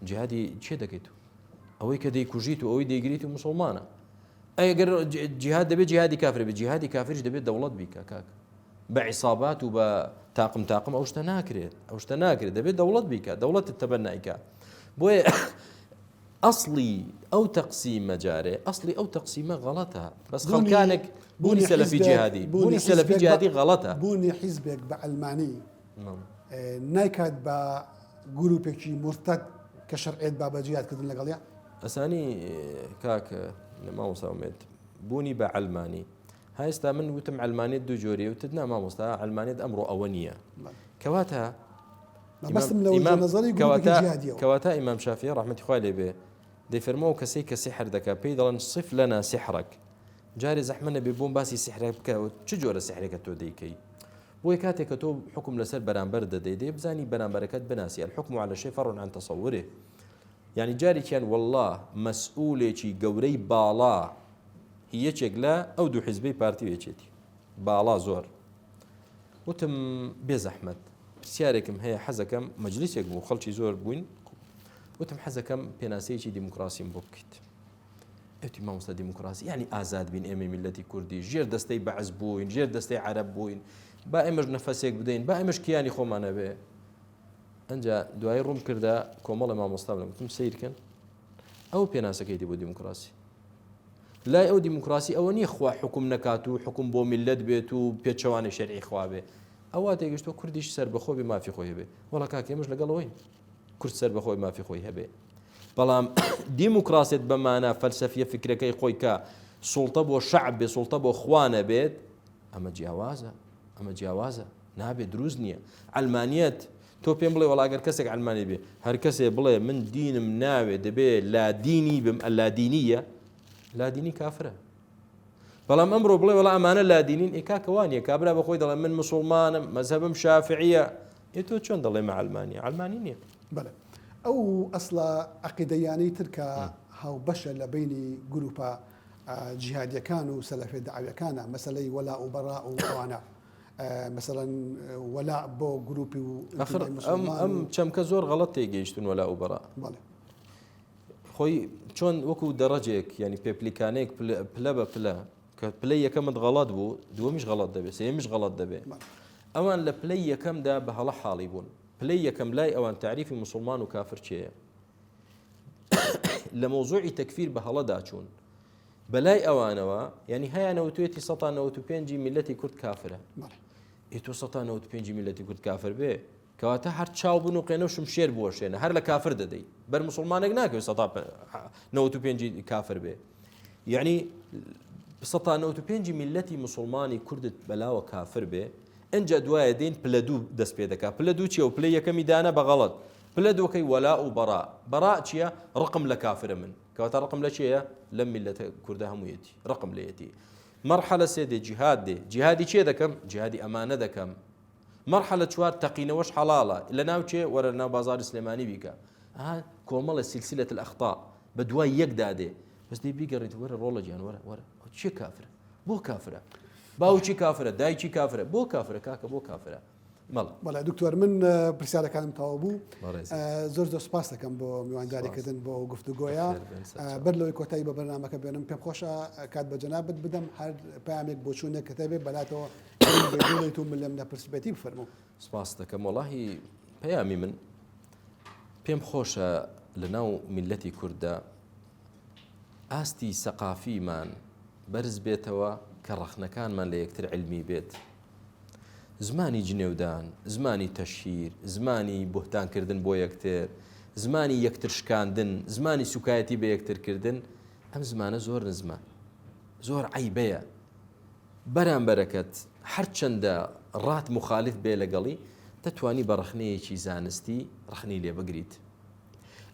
جیهادی چێ دەکەیت ئەوەی کە دەیکوژیت و ئەوەی دەیگریت و موسڵمانە ئەگەر جیهاد دەبێت جیهادی کافر بێت جیهادی کافریش دەبێت دەوڵەت بیکە کاک بە عیسابات و بە تاقم ئەو شتە ناکرێت دەبێت دەوڵەت بیکە دەوڵەت تەبەنایکە بۆیە ئەسڵی ئەو تەقسیمە جارێ ئەسڵی ئەو تەقسیمە غەڵەتە بەس خەڵکانێک بوونی سەلەفی جیهادی بوونی سەلەفی جیهادی غەڵەتە بوونی حیزبێک بە ئەلمانی نایکات بە گروپێکی مرتد کە شەرعێت با بە جیهادکردن لەگەڵیان ئەسانی کاکە مامۆستاومێت بوونی بە ئەلمانی هەستا من وتم ئەلمانیت دوو جۆری وتت نا مامۆستا ئەلمانیت ئەمڕۆ ئەوە نییە کەواتە کەواتە ئیمام شافعی ڕەحمەتی خوای لێ بێ دەیفەرمەوە کەسەی کە سیحر دەکات پێی دەڵێن صف لەنا سیحرەک جارێ زەحمە نەبێ بۆم باسی سیحرەک بکەوە چ جۆرە سیحرێکە تۆ دەیکەی بۆی کاتێک کە تۆ حکم لەسەر بەرامبەر دەدەی دێ بزانی بەرامبەرەکەت بناسی الحکم على شيء فرع عن تصوره يعني جارێکیان والله مەسئولێکی گەورەی باڵا یەکێک لە ئەو دوو حیزبەی پارتی وێچێتی باڵا زۆر وتم بێ زەحمەت پرسیارێکم هەیە حەزەکەم مەجلیسێک بوو خەڵکی زۆر بووین وتم حەزەکەم پێناسەیەکی دیموکراسیم بۆ بکەیت ئەوتی مامۆستا دیموکراسی یعنی ئازاد بین ئێمە میلەتی کوردی ژێر دەستەی بەعز بووین ژێر دەستەی عەرەب بووین با ئێمەش نەفەسێک بدەین با ئێمەش کیانی خۆمانە بێ ئەنجا دوای ڕوون کردە کۆمەڵی مامۆستا بڵێم وتم سیرکەن ئەو پێناسەکەیتی بۆ دیموکراسی لای ئەو دیموکراسی ئەوە نییە خوا حکم نەکات و حکم بۆ میلەت بێت و پێچەوانی شەرعی خوا بێ ئەوە تێگەشتۆ کوردیش سەر بەخۆ بێ مافی خۆی هەبێ وەڵا کاک ئێمەش لەگەڵەوەین کورد سەر بەخۆی مافی خۆی هەبێ بەڵام دیموکراسیت بەمانە فەلسەفیە فکرەکەی خۆی کە سوڵتە بۆ شەعب بێ سوڵتە بۆ خوانە بێت ئەمە جیاوازە نابێت دروست نییە ئەلمانیەت تۆ پێم بڵێ وەڵاگەر کەسێک ئەلمانی بێ هەر کەسێ بڵێ من دینم ناوێ دەبێ لادینی بم ئەلادینیە لادینی کافرە بەڵام ئەمڕۆ بڵێ وەڵا ئەمانە لادینین ئێکاکەوانیە کابرا بەخۆی دەڵێ من مسڵمانم مەزهبم شافعیە تۆ چۆن دەڵێ مە ئەلمانیە ئەلمانی نییە بەڵێ ئەو ئەسڵە عەقیدەیانەی ترکە هاو بەشە لە بینی گروپە جیهادیەکان و سەلەفێ دەعاویەکانە مەسەلەی وەلا و بەڕا و ئەوانە مثلا وەلا بۆ گروپی و ئەم چەمکە زۆر غەڵەت تێگەیشتون وەلا و بەڕا خۆی چۆن وەکو دەڕەجێک ینی پێپلیکانێک پلە بە پلە کە پلەی یەکەمت غەڵەت بوو دووەمیش غەڵەت دەبێت سێمیش غەڵەت دەبێت ئەوان لە پلەی یەکەمدا بە هەڵە حاڵی بوون پلەی یەکەم لای ئەوان تعریفی مسلمان و کافر چێیە لە مۆزوعی تەکفیر بە هەڵەدا چوون بەلای ئەوانەوە ینی هەیەنەوە توێتی 1995 میلەتی کورد کافرە ئێتۆ 1995 میلەتی کورد کافر بێ کەواتە هەر چاو بوون و قێنە و شمشێر بوەشێنە هەر لە کافر دەدەی بەر مسلمانێک ناکەوێت 1995 کافر بێ یعنی 1995 میلەتی مسلمانی کوردت بەلاوە کافر بێ ئەنجە دوایە دێن پلە دوو دەست پێ دەکات پلە دوو چیە و پلە یەکەمی دانە بەغەڵەت پلە دووەکەی وەلا و بەڕا چییە ڕقم لە کافرە من کەواتە ڕقم لە چییە لەم میلەتە کوردە هەموویەتی ڕقم لەیەتی مرحلە سێ دێ جیهاد دێ جیهادی چێ دەکەم جیهادی ئەمانە دەکەم مرحلە چوار تەقینەوەش حەڵاڵە لە ناو چێ وەرە ناو بازاری سلێمانی بیکە کۆمەڵە سیلسیلەت الأخطاء بە دوای یەکدا دێ بەس دەی بیگەڕیت وەرە ڕۆڵە گیان وەرە چی کافرە بۆ کافرە باوکی کافرە دایکی کافرە بۆ کافرە کاکە بۆ کافرە بەڵێ دکتۆر من پرسیارەکانم تەواو بوو زۆر سپاس دەکەم بۆ میوانداریکردن بۆ گفتوگۆیە بەر لەوەی کۆتایی بە بەرنامەکە بێنم پێم خۆشە کات بە جەنابەت بدەم هەر پامێک بۆ چوونێک کتێبێ بەلاتەوە بێت و من لەم نەپرسبێتی بفەرموو سپاس دەکەم وەڵاهی پەیامی من پێم خۆشە لە ناو میلەتی کوردە ئاستی سەقافیمان بەرز بێتەوە کە ڕەخنەکانمان لە یەکتر علمی بێت زمانی جنێودان زمانی تەشهیر زمانی بوهتانکردن بۆ یەکتر زمانی یەکتر شکاندن زمانی سوکایەتی بە یەکترکردن ئەم زمانە زۆر نزمە زۆر عیبەیە بەرامبەرەکەت هەرچەندە ڕات مخالف بێ لەگەڵی دەتوانی بە ڕەخنەیەکی زانستی ڕەخنەی لێ بگریت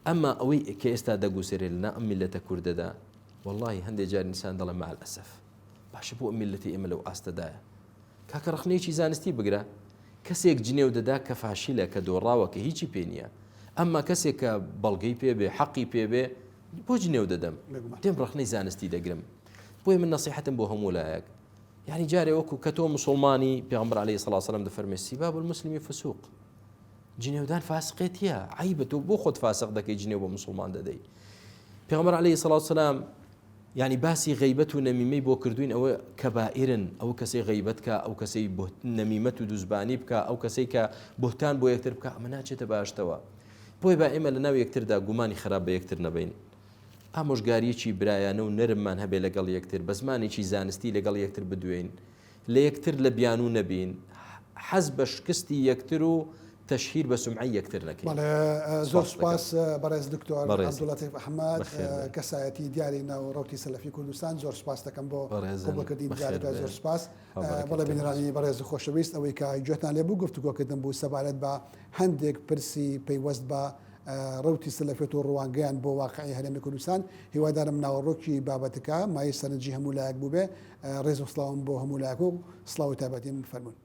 ئەمما ئەوەی کە ئێستا دەگوسێرێ لەنا ئەم میلەتە کوردەدا وەڵڵاهی هەندێک جار ئینسان دەڵێ مع الأسف باشە بۆ ئەم میلەتی ئێمە لەو ئاستەدایە کاکە ڕەخنەیەکی زانستی بگرە کەسێک جنێو دەدا کە فاشیلە کە دۆڕاوە کە هیچی پێ نییە ئەمما کەسێک کە بەڵگەی پێبێ حەقی پێبێ بۆ جنێو دەدەم دێم ڕەخنەی زانستی دەگرم بۆی من نەسیحەتم بۆ هەموو لایەک یعنی جارێ وەکو کە تۆ مسلمانی پێغەمبەر عەلەیهی سەڵات وسەلام دەفەرمێ سیباب المسلمی فسوق جنێودان فاسقێتیە عیبە تۆ بۆ خۆت فاسق دەکەی جنێو بۆ مسلمان دەدەی پێغەمبەر عەلەیهی سەڵات وسەلام يعني باسی غیبەت و نەمیمەی بۆ کردوین ئەوە کەبائرن ئەو کەسەی غیبەت کە ئەو کەسەی نەمیمەت و دوزبانی بکە ئەو کەسەی کە بوهتان بۆ یەکتر بکە ئەمە ناچێتە باشتەوە بۆی با ئێمە لە ناو یەکتردا گومانی خراپ بە یەکتر نەبین ئامۆژگاریەکی برایانە و نەرممان هەبێ لەگەڵ یەکتر بە زمانێکی زانستی لەگەڵ یەکتر بدوێن لە یەکتر لە بیان و نەبین حەز بە شکستی یەکتر و تەشهیر بە سومعی یەکتر نەکەین. زۆر سپاس بەڕێز دکتۆر عەبدوڵەتیف ئەحمەد کەسایەتی دیاری ناوڕۆکی سەلەفی کوردستان زۆر سپاس دەکەم بۆ قبولکردنی جارێکە زۆر سپاس بەڵێ بینرانی بەڕێز خۆشەویست ئەوەی کە گوێتان لێبوو گفتوگۆکردن بوو سەبارەت بە هەندێک پرسی پەیوەست بە ڕوتی سەلەفیەت و ڕوانگەیان بۆ واقعی هەرێمی کوردستان هیوادارم ناوەڕۆکی بابەتەکە مای سەرنجی هەموو لایەک بوو بێ ڕێز و سڵاوم بۆ هەموو لایەک و سڵاو و تایبەتیم فەرموون.